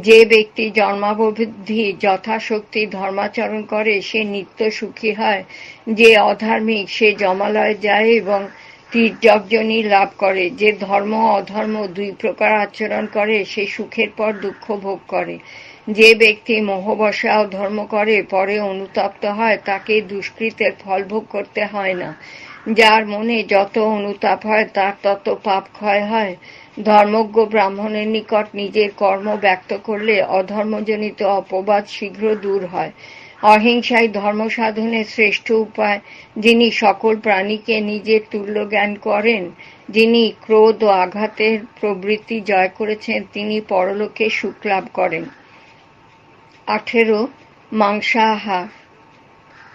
Speaker 3: যে ব্যক্তি জন্মাবধি যথাশক্তি ধর্মাচরণ করে সে নিত্য সুখী হয়। যে অধার্মিক সে যমালয়ে যায় এবং তীর্যকজনী লাভ করে। যে ধর্ম অধর্ম দুই প্রকার আচরণ করে সে সুখের পর দুঃখ ভোগ করে। যে ব্যক্তি মোহবশে অধর্ম করে পরে অনুতপ্ত হয়, তাকে দুষ্কৃতের ফল ভোগ করতে হয় না। যার মনে যত অনুতাপ হয় তার তত পাপ ক্ষয় হয়। ধর্মজ্ঞ ব্রাহ্মণের নিকট নিজের কর্ম ব্যক্ত করলে অধর্মজনিত অপবাদ শীঘ্র দূর হয়। অহিংসাই ধর্ম সাধনের শ্রেষ্ঠ উপায়। যিনি সকল প্রাণীকে নিজের তুল্য জ্ঞান করেন, যিনি ক্রোধ ও আঘাতের প্রবৃত্তি জয় করেছেন, তিনি পরলোকে সুখ লাভ করেন। 18 মাংসাহার।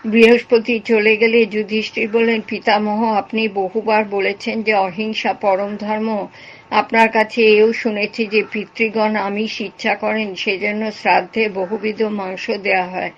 Speaker 3: বৃহস্পতি চলে গেলে যুধিষ্ঠির বললেন, পিতামহ, আপনি বহুবার বলেছেন যে অহিংসা পরম ধর্ম। আপনার কাছে এও শুনেছি যে পিতৃগণ আমিষ ইচ্ছা করেন, সেজন্য শ্রাদ্ধে বহুবিধ মাংস দেয়া হয়।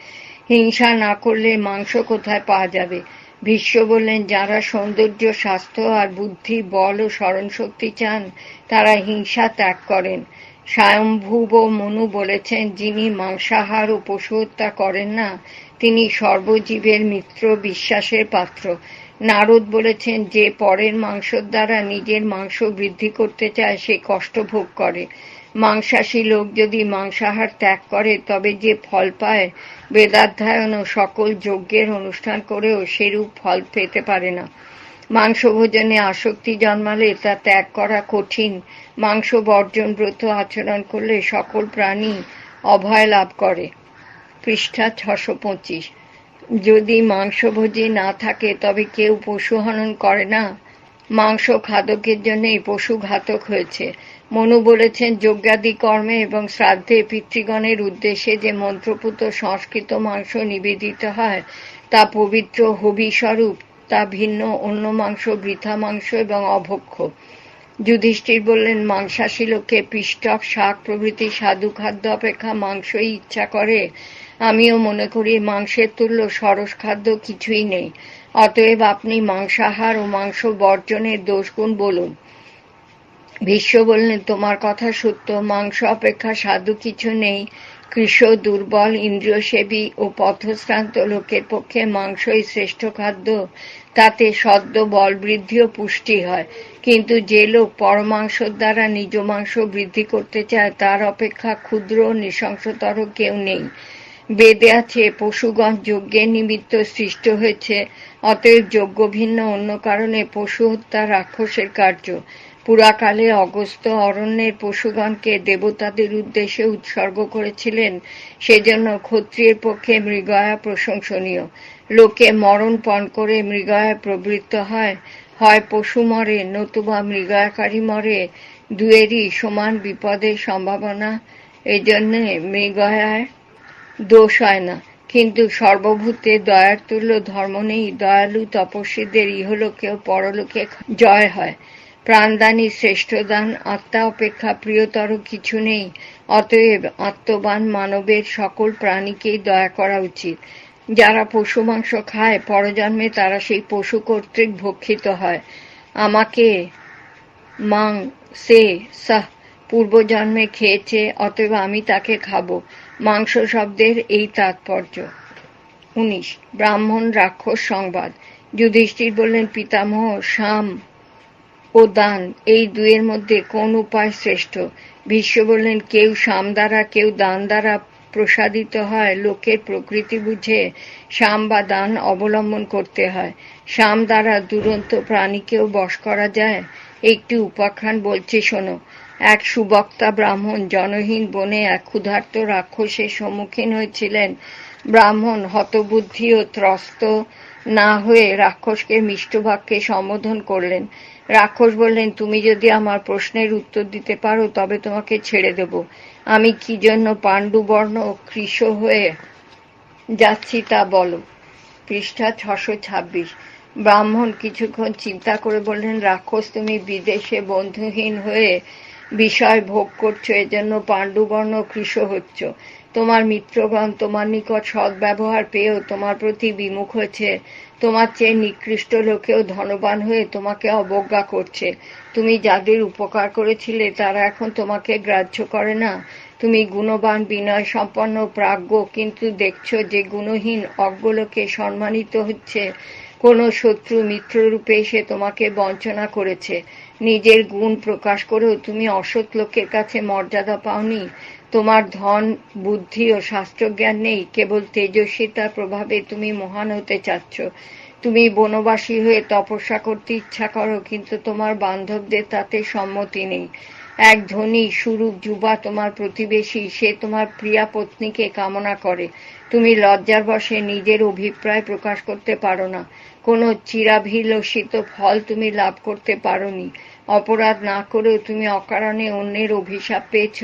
Speaker 3: হিংসা না করলে মাংস কোথায় পাওয়া যাবে? ভীষ্ম বললেন, যারা সৌন্দর্য, স্বাস্থ্য আর বুদ্ধি, বল ও স্মরণশক্তি চান, তারা হিংসা ত্যাগ করেন। স্বয়ম্ভুব মনু বলেছেন, যিনি মাংসাহার ও পশু হত্যা করেন না, তিনি সর্বজীবের মিত্র, বিশ্বাসের পাত্র। নারদ বলেছেন, যে পরের মাংসের দ্বারা নিজের মাংস বৃদ্ধি করতে চায়, সে কষ্ট ভোগ করে। মাংসাশী লোক যদি মাংসাহার ত্যাগ করে, তবে যে ফল পায়, বেদাধ্যয়ন ও সকল যজ্ঞের অনুষ্ঠান করেও সেরূপ ফল পেতে পারে না। মাংস ভোজনে আসক্তি জন্মালে তা ত্যাগ করা কঠিন। মাংস বর্জন ব্রত আচরণ করলে সকল প্রাণী অভয় লাভ করে। পৃষ্ঠা 625। যদি মাংসভোজী না থাকে, তবে কেউ পশু হনন করে না। মাংস খাদকের জন্যই পশু ঘাতক হয়েছে। মনু বলেছেন, যজ্ঞাদি কর্মে এবং শ্রাদ্ধে পিতৃগণের উদ্দেশ্যে যে মন্ত্রপুত সংস্কৃত মাংস নিবেদিত হয়, তা পবিত্র হবিস্বরূপ। তা ভিন্ন অন্য মাংস বৃথা মাংস এবং অভক্ষ্য। যুধিষ্ঠির বললেন, মাংসাশী লোকে পিষ্টক, শাক প্রভৃতি সাধু খাদ্য অপেক্ষা মাংসই ইচ্ছা করে। আমিও মনে করি মাংসের তুল্য সরস খাদ্য কিছুই নেই। অতএব আপনি মাংসাহার ও মাংস বর্জনের দোষগুণ বলুন। ভীষ্ম বললেন, তোমার কথা সত্য, মাংস অপেক্ষা সাধু কিছু নেই। কৃশ, দুর্বল, ইন্দ্রিয়সেবী ও পথশ্রান্ত লোকের পক্ষে মাংসই শ্রেষ্ঠ খাদ্য। তাতে সদ্য বল বৃদ্ধি ও পুষ্টি হয়। কিন্তু যে লোক পরমাংসের দ্বারা নিজ মাংস বৃদ্ধি করতে চায়, তার অপেক্ষা ক্ষুদ্র ও নৃশংসতর কেউ নেই। বেদে আছে, পশুগণ যজ্ঞের নিমিত্ত সৃষ্ট হয়েছে, অতএব যজ্ঞ ভিন্ন অন্য কারণে পশু হত্যা রাক্ষসের কার্য। পুরাকালে অগস্ত্য অরণ্যের পশুগণকে দেবতাদের উদ্দেশ্যে উৎসর্গ করেছিলেন, সেজন্য ক্ষত্রিয়ের পক্ষে মৃগয়া প্রশংসনীয়। লোকে মরণ পণ করে মৃগয়ায় প্রবৃত্ত হয়, হয় পশু মরে নতুবা মৃগয়াকারী মরে, দুয়েরই সমান বিপদের সম্ভাবনা। এজন্যে মৃগয়ায় দোষ হয় না। কিন্তু সর্বভূতে দয়ার তুল্য ধর্ম নেই। দয়ালু তপস্বীদের ইহলোকে ও পরলোকে জয় হয়। প্রাণদানই শ্রেষ্ঠ দান। আত্মা অপেক্ষা প্রিয়তর কিছু নেই। অতএব আত্মবান মানবের সকল প্রাণীকেই দয়া করা উচিত। যারা পশু মাংস খায়, পরজন্মে তারা সেই পশু কর্তৃক ভক্ষিত হয়। আমাকে মাং সে সাহ পূর্বজন্মে খেয়েছে, অতএব আমি তাকে খাবো। মাংস শব্দের এই তাৎপর্য। 19 ব্রাহ্মণ রাক্ষস সংবাদ। যুধিষ্ঠির বললেন, পিতামহ, সাম ও দান এই দুয়ের মধ্যে কোন উপায় শ্রেষ্ঠ? ভীষ্ম বললেন, কেউ সাম দ্বারা, কেউ দান দ্বারা প্রসাদিত হয়। লোকের প্রকৃতি বুঝে সাম বা দান অবলম্বন করতে হয়। সাম দ্বারা দুরন্ত প্রাণীকেও বশ করা যায়। একটি উপাখ্যান বলছি, শোনো। এক সুবক্তা ব্রাহ্মণ জনহীন বনে এক ক্ষুধার্ত রাক্ষসের সম্মুখীন হয়েছিলেন। ব্রাহ্মণ হতবুদ্ধি ও ত্রস্ত না হয়ে রাক্ষসকে মিষ্টবাক্যে সম্বোধন করলেন। রাক্ষস বললেন, তুমি যদি আমার প্রশ্নের উত্তর দিতে পারো, তবে তোমাকে ছেড়ে দেব। আমি কি জন্য পাণ্ডুবর্ণ ও কৃশ হয়ে যাচ্ছি তা বলো। পৃষ্ঠা 626। ব্রাহ্মণ কিছুক্ষণ চিন্তা করে বললেন, রাক্ষস, তুমি বিদেশে বন্ধুহীন হয়ে বিষয় ভোগ করছো, এজন্য পাণ্ডুবর্ণ কৃশ হচ্ছ। তোমার মিত্রগণ তোমার নিকট সদ্ব্যবহার পেয়েও তোমার প্রতি বিমুখ হয়েছে। তোমার চেয়ে নিকৃষ্ট লোকেও ধনবান হয়ে তোমাকে অবজ্ঞা করছে। তুমি যাদের উপকার করেছিলে, তারা এখন তোমাকে গ্রাহ্য করে না। তুমি গুণবান, বিনয় সম্পন্ন, প্রাজ্ঞ, কিন্তু দেখছো যে গুণহীন অজ্ঞ লোকে সম্মানিত হচ্ছে। কোন শত্রু মিত্ররূপে এসে তোমাকে বঞ্চনা করেছে। নিজের গুণ প্রকাশ করেও তুমি অসৎ লোকের কাছে মর্যাদা পাওনি। তোমার ধন, বুদ্ধি ও শাস্ত্রজ্ঞান নেই। কেবল তেজস্বিতার প্রভাবে তুমি মহান হতে চাচ্ছ। তুমি বনবাসী হয়ে তপস্যা করতে ইচ্ছা করো, কিন্তু তোমার বান্ধবদের তাতে সম্মতি নেই। এক ধনী সুরূপ যুবা তোমার প্রতিবেশী, সে তোমার প্রিয়া পত্নীকে কামনা করে। তুমি লজ্জার বশে নিজের অভিপ্রায় প্রকাশ করতে পারো না। কোনো চিরাভিলষিত ফল তুমি লাভ করতে পারোনি। অপরাধ না করেও তুমি অকারণে অন্যের অভিশাপ পেয়েছ।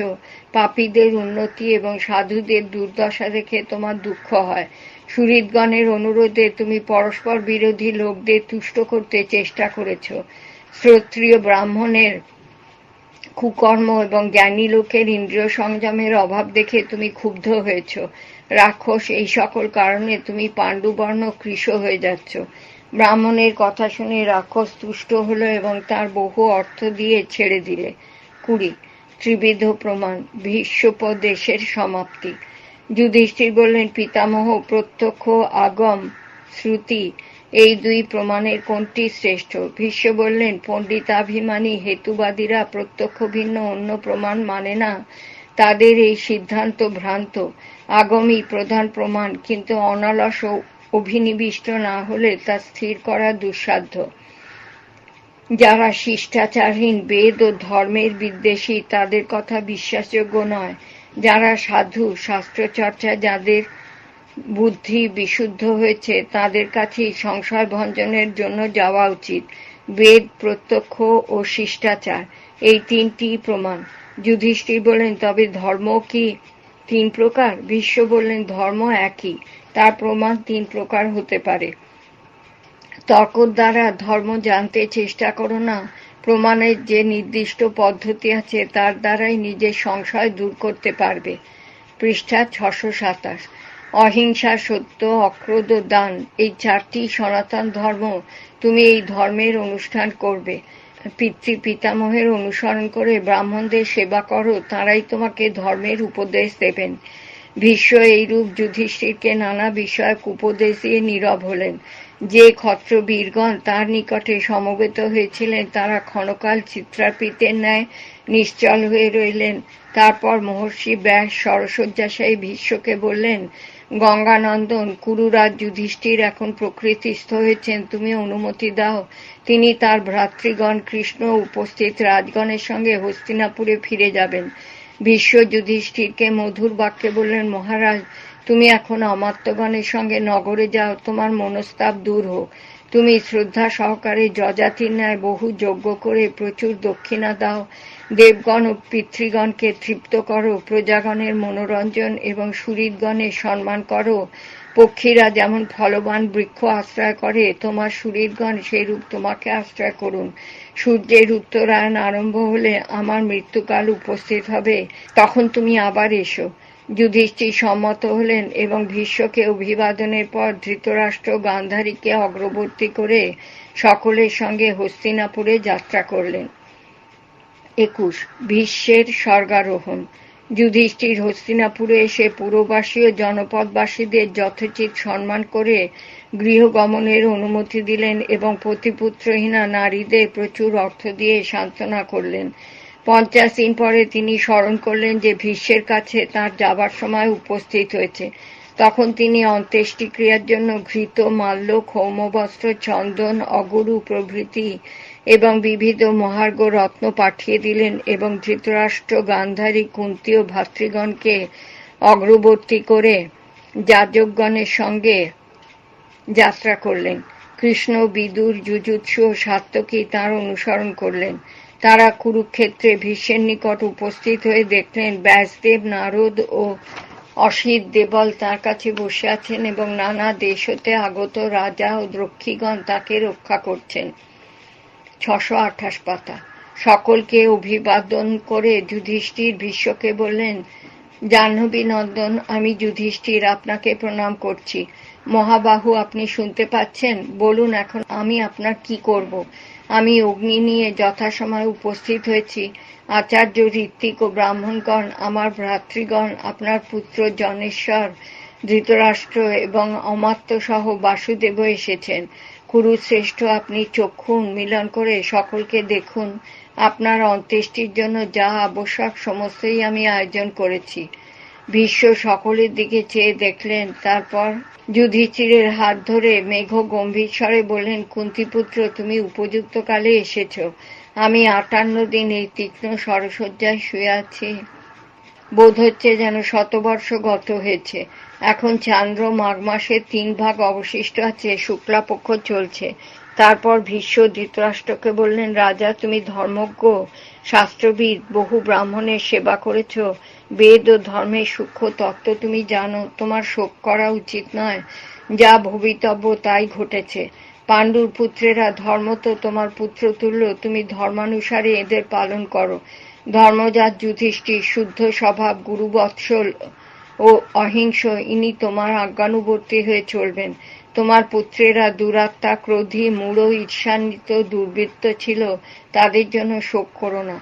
Speaker 3: পাপীদের উন্নতি এবং সাধুদের দুর্দশা দেখে তোমার দুঃখ হয়। সুহৃদগণের অনুরোধে তুমি পরস্পর বিরোধী লোকদের তুষ্ট করতে চেষ্টা করেছ। শ্রোত্রিয় ব্রাহ্মণের কুকর্ম এবং জ্ঞানী লোকের ইন্দ্রিয় সংযমের অভাব দেখে তুমি ক্ষুব্ধ হয়েছ। রাক্ষস, এই সকল কারণে তুমি পাণ্ডুবর্ণ কৃশ হয়ে যাচ্ছ। ব্রাহ্মণের কথা শুনে রাক্ষস তুষ্ট হলো এবং তার বহু অর্থ দিয়ে ছেড়ে দিলে। 20 ত্রিবিধ প্রমাণ, ভীষ্মোপদেশের সমাপ্তি। যুধিষ্ঠির বললেন, পিতামহ, প্রত্যক্ষ, আগম, শ্রুতি, এই দুই প্রমাণের কোনটি শ্রেষ্ঠ? ভীষ্ম বললেন, পণ্ডিতাভিমানী হেতুবাদীরা প্রত্যক্ষ ভিন্ন অন্য প্রমাণ মানে না। তাদের এই সিদ্ধান্ত ভ্রান্ত। আগমই প্রধান প্রমাণ, কিন্তু অনালস ও অভিনিবিষ্ট না হলে তা স্থির করা দুঃসাধ্য। যারা শিষ্টাচারহীন, বেদ ও ধর্মের বিদ্বেষী, তাদের কথা বিশ্বাসযোগ্য নয়। যারা সাধু, শাস্ত্রচর্চা যাদের বুদ্ধি বিশুদ্ধ হয়েছে, তাদের কাছেই সংশয় ভঞ্জনের জন্য যাওয়া উচিত। বেদ, প্রত্যক্ষ ও শিষ্টাচার, এই তিনটি প্রমাণ। যুধিষ্ঠির বললেন, তবে ধর্ম কি 3 প্রকার? ভীষ্ম বললেন, ধর্ম একই, তার প্রমাণ 3 প্রকার হতে পারে। তর্ক দ্বারা ধর্ম জানতে চেষ্টা করো না। প্রমাণের যে নির্দিষ্ট পদ্ধতি আছে তার দ্বারাই নিজের সংশয় দূর করতে পারবে। পৃষ্ঠা 627। অহিংসা, সত্য, অক্রোধ ও দান, এই 4টি সনাতন ধর্ম। তুমি এই ধর্মের অনুষ্ঠান করবে। পিতৃ পিতামহের অনুসরণ করে ব্রাহ্মণদের সেবা করো, তাঁরাই তোমাকে ধর্মের উপদেশ দেবেন। ভীষ্ম এইরূপ যুধিষ্ঠিরকে নানা বিষয়ক উপদেশ দিয়ে নীরব হলেন। যে ক্ষত্রবীরগণ তার নিকটে সমবেত হয়েছিলেন তারা ক্ষণকাল চিত্রার্পিতের ন্যায় নিশ্চল হয়ে রইলেন। তারপর মহর্ষি ব্যাস সরসজ্জাশায়ী ভীষ্মকে বললেন, গঙ্গানন্দন, কুরুরাজ যুধিষ্ঠির এখন প্রকৃতিস্থ হয়েছেন, তুমি অনুমতি দাও। তিনি তার ভ্রাতৃগণ কৃষ্ণ উপস্থিত রাজগণের সঙ্গে হস্তিনাপুরে ফিরে যাবেন। ভীষ্ম যুধিষ্ঠিরকে মধুর বাক্যে বললেন, মহারাজ, তুমি এখন অমাত্যগণের সঙ্গে নগরে যাও, তোমার মনস্তাপ দূর হোক। তুমি শ্রদ্ধা সহকারে যজাতির ন্যায় বহু যজ্ঞ করে প্রচুর দক্ষিণা দাও। দেবগণ ও পিতৃগণকে তৃপ্ত করো, প্রজাগণের মনোরঞ্জন এবং সুহৃদগণের সম্মান করো। পক্ষীরা যেমন ফলবান বৃক্ষ আশ্রয় করে, তোমার সুহৃদগণ সেইরূপ তোমাকে আশ্রয় করুন। সূর্যের উত্তরায়ণ আরম্ভ হলে আমার মৃত্যুকাল উপস্থিত হবে, তখন তুমি আবার এসো। যুধিষ্ঠির সম্মত হলেন এবং ভীষ্মকে অভিবাদনের পর ধৃতরাষ্ট্র গান্ধারীকে অগ্রবর্তী করে সকলের সঙ্গে হস্তিনাপুরে যাত্রা করলেন। 21 ভীষ্মের স্বর্গারোহণ। যুধিষ্ঠির হস্তিনাপুরে এসে পুরবাসী ও জনপদবাসীদের যথোচিত সম্মান করে গৃহগমনের অনুমতি দিলেন এবং পতিপুত্রহীনা নারীদের প্রচুর অর্থ দিয়ে সান্ত্বনা করলেন। 50 দিন পরে তিনি স্মরণ করলেন যে ভীষ্মের কাছে তাঁর যাবার সময় উপস্থিত হয়েছে। তখন তিনি অন্ত্যেষ্টিক্রিয়ার জন্য ঘৃত, মাল্য, ক্ষৌমবস্ত্র, চন্দন, অগুরু প্রভৃতি এবং বিবিধ মহার্ঘ রত্ন পাঠিয়ে দিলেন এবং ধৃতরাষ্ট্র, গান্ধারী, কুন্তী ও ভাতৃগণকে অগ্রবর্তী করে যাজকগণের সঙ্গে যাত্রা করলেন। কৃষ্ণ, বিদুর, যুযুৎসু ও সাত্যকী তাঁর অনুসরণ করলেন। তারা কুরুক্ষেত্রে ভীষ্মের নিকট উপস্থিত হয়ে দেখলেন ব্যাসদেব, নারদ ও অসিত দেবল তাঁর কাছে বসে আছেন এবং নানা দেশ হতে আগত রাজা ও দ্রক্ষীগণ তাকে রক্ষা করছেন। 628 পাতা। সকলকে অভিবাদন করে যুধিষ্ঠির ভীষ্মকে বললেন, জাহ্নবী নন্দন, আমি যুধিষ্ঠির আপনাকে প্রণাম করছি। মহাবাহু, আপনি শুনতে পাচ্ছেন? বলুন, এখন আমি আপনার কি করব? আমি অগ্নি নিয়ে যথাসময়ে উপস্থিত হয়েছি। আচার্য, ঋত্বিক ও ব্রাহ্মণগণ, আমার ভ্রাতৃগণ, আপনার পুত্র জনেশ্বর, ধৃতরাষ্ট্র এবং অমাত্য সহ বাসুদেব এসেছেন। কুরুশ্রেষ্ঠ, আপনি চক্ষু উন্মীলন করে সকলকে দেখুন। আপনার অন্ত্যেষ্টির জন্য যা আবশ্যক সমস্তই আমি আয়োজন করেছি। ভীষ্ম সকলের দিকে চেয়ে দেখলেন, তারপর যুধিষ্ঠিরের হাত ধরে মেঘ গম্ভীর স্বরে বললেন, কুন্তিপুত্র, তুমি উপযুক্ত কালে এসেছ। আমি 58 দিন এই তীক্ষ্ণ সরসজ্জায় শুয়ে আছি। বোধ হচ্ছে যেন শতবর্ষ গত হয়েছে। এখন চান্দ্র মাঘ মাসের 3 ভাগ অবশিষ্ট আছে, শুক্লাপক্ষ চলছে। তারপর ভীষ্ম ধৃতরাষ্ট্রকে বললেন, রাজা, তুমি ধর্মজ্ঞ, শাস্ত্রবিদ, বহু ব্রাহ্মণের সেবা করেছ, বেদ ও ধর্মের সূক্ষ্ম তত্ত্ব তুমি জানো, তোমার শোক করা উচিত নয়। যা ভবিতব্য তাই ঘটেছে। পাণ্ডুর পুত্রেরা ধর্ম তো তোমার পুত্রতুল্য, তুমি ধর্মানুসারে এদের পালন করো। ধর্মজাত যুধিষ্ঠির শুদ্ধ স্বভাব, গুরুবৎসল ও অহিংস, ইনি তোমার আজ্ঞানুবর্তী হয়ে চলবেন। তোমার পুত্রেরা দুরাত্মা, ক্রোধী, মূঢ়, ঈর্ষান্বিত, দুর্বৃত্ত ছিল, তাদের জন্য শোক করো না।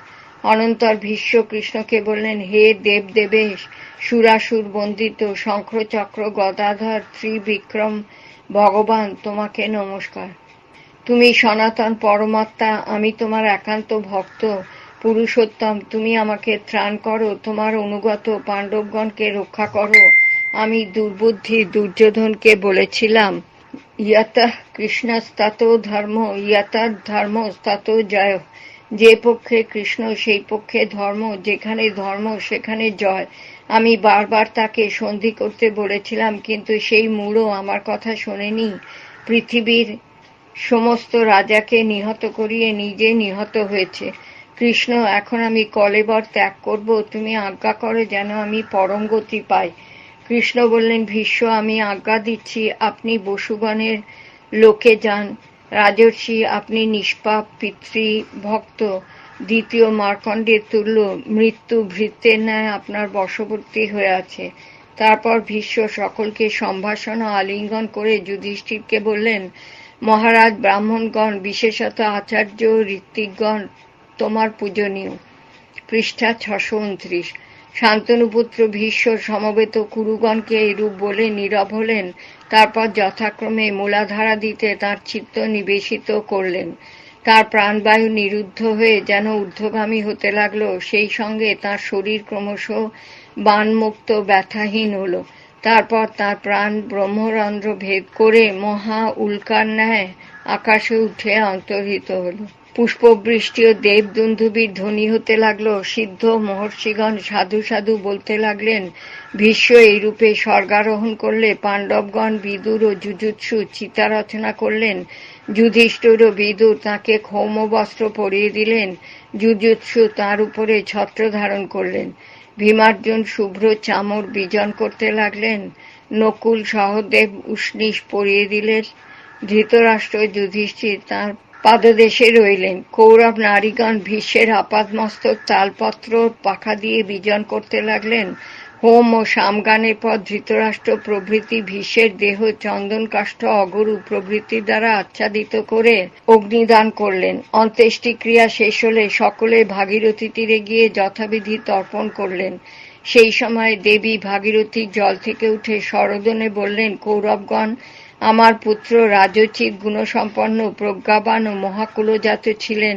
Speaker 3: অনন্তর ভীষ্ম কৃষ্ণকে বললেন, হে দেবদেবেশ, সুরাসুর বন্দিত, শঙ্খচক্র গদাধর ত্রিবিক্রম ভগবান, তোমাকে নমস্কার। তুমি সনাতন পরমাত্মা, আমি তোমার একান্ত ভক্ত। পুরুষোত্তম, তুমি আমাকে ত্রাণ করো, তোমার অনুগত পাণ্ডবগণকে রক্ষা করো। আমি দুর্বুদ্ধি দুর্যোধনকে বলেছিলাম, ইয়তঃ কৃষ্ণস্তাতো ধর্ম, ইয়তঃ ধর্মস্তাতো জয়। যে পক্ষে কৃষ্ণ সেই পক্ষে ধর্ম, যেখানে ধর্ম সেখানে জয়। আমি বারবার তাকে সন্ধি করতে বলেছিলাম, কিন্তু সেই মূঢ় আমার কথা শোনেনি। পৃথিবীর সমস্ত রাজাকে নিহত করিয়ে নিজে নিহত হয়েছে। কৃষ্ণ, এখন আমি কলেবর ত্যাগ করব, তুমি আজ্ঞা করো যেন আমি পরম গতি পাই। কৃষ্ণ বললেন, ভীষ্ম, আমি আজ্ঞা দিচ্ছি, আপনি বসুগণের লোকে যান। রাজর্ষি, আপনি নিষ্পাপ পিতৃভক্ত, দ্বিতীয় মার্কণ্ডের তুল্য, মৃত্যু ভৃত্যের ন্যায় আপনার বশবর্তী হয়ে আছে। তারপর ভীষ্ম সকলকে সম্ভাষণ ও আলিঙ্গন করে যুধিষ্ঠিরকে বললেন, মহারাজ, ব্রাহ্মণগণ, বিশেষত আচার্য ঋত্বিকগণ তোমার পূজনীয়। পৃষ্ঠা 629। শান্তনুপুত্র ভীষ্ম সমবেত কুরুগণকে এইরূপ বলে নীরব হলেন। তারপর যথাক্রমে মূলাধারা দিতে তাঁর চিত্ত নিবেশিত করলেন। তার প্রাণবায়ু নিরুদ্ধ হয়ে যেন ঊর্ধ্বগামী হতে লাগল। সেই সঙ্গে তার শরীর ক্রমশ বাণমুক্ত, ব্যথাহীন হল। তারপর তার প্রাণ ব্রহ্মরন্ধ্র ভেদ করে মহা উল্কার ন্যায় আকাশে উঠে অন্তর্হিত হল। পুষ্পবৃষ্টি ও দেবদুন্দুবির ধ্বনি হতে লাগলো। সিদ্ধ মহর্ষিগণ সাধু সাধু বলতে লাগলেন। ভীষ্ম এইরূপে স্বর্গারোহণ করলে পাণ্ডবগণ বিদুর ও যুযুৎসু চিতা রচনা করলেন। যুধিষ্ঠির ও বিদুর তাঁকে ক্ষৌমবস্ত্র পরিয়ে দিলেন। যুযুৎসু তাঁর উপরে ছত্র ধারণ করলেন। ভীমার্জুন শুভ্র চামর বিজন করতে লাগলেন। নকুল সহদেব উষ্ণীষ পরিয়ে দিলেন। ধৃতরাষ্ট্র যুধিষ্ঠির তাঁর পাদদেশে রইলেন। কৌরব নারীগণ ভীষ্মের আপাদমস্তক তালপত্র পাখা দিয়ে বিজন করতে লাগলেন। হোম ও সামগানের পর ধৃতরাষ্ট্র প্রভৃতি ভীষ্মের দেহ চন্দন কাষ্ঠ অগরু প্রভৃতি দ্বারা আচ্ছাদিত করে অগ্নিদান করলেন। অন্ত্যেষ্টিক্রিয়া শেষ হলে সকলে ভাগীরথী তীরে গিয়ে যথাবিধি তর্পণ করলেন। সেই সময় দেবী ভাগীরথী জল থেকে উঠে সরোদনে বললেন, কৌরবগণ, আমার পুত্র রাজোচিত গুণসম্পন্ন, প্রজ্ঞাবান ও মহাকুলজাত ছিলেন।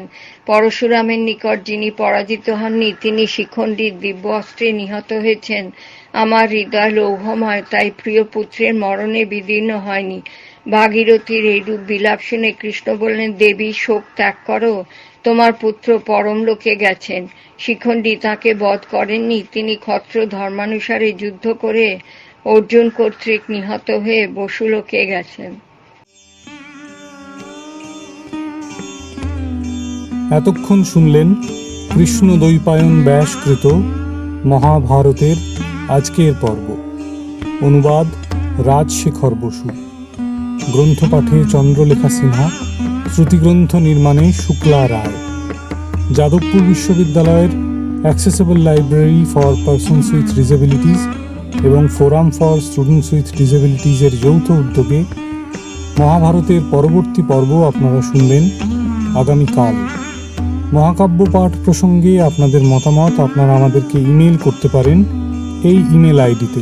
Speaker 3: পরশুরামের নিকট যিনি পরাজিত হননি, তিনি শিখণ্ডীর দিব্য অস্ত্রে নিহত হয়েছেন। আমার হৃদয় লৌহময়, তাই প্রিয় পুত্রের মরণে বিদীর্ণ হয়নি। ভাগীরথীর এইরূপ বিলাপ শুনে কৃষ্ণ বললেন, দেবী, শোক ত্যাগ করো, তোমার পুত্র পরমলোকে গেছেন। শিখণ্ডী তাকে বধ করেননি, তিনি ক্ষত্র ধর্মানুসারে যুদ্ধ করে অর্জুন কর্তৃক নিহত হয়ে বসুলোকে গেছেন।
Speaker 2: এতক্ষণ শুনলেন কৃষ্ণ দ্বৈপায়ন ব্যাসকৃত মহাভারতের আজকের পর্ব। অনুবাদ রাজশেখর বসু, গ্রন্থপাঠে চন্দ্রলেখা সিনহা, শ্রুতিগ্রন্থ নির্মাণে শুক্লা রায়। যাদবপুর বিশ্ববিদ্যালয়ের accessible library for persons with disabilities এবং ফোরাম ফর স্টুডেন্টস উইথ ডিসেবিলিটিজের যৌথ উদ্যোগে মহাভারতের পরবর্তী পর্ব আপনারা শুনবেন আগামীকাল। মহাকাব্য পাঠ প্রসঙ্গে আপনাদের মতামত আপনারা আমাদেরকে ইমেল করতে পারেন এই ইমেল আইডিতে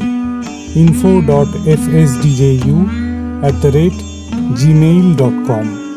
Speaker 2: info.fsdju@gmail.com।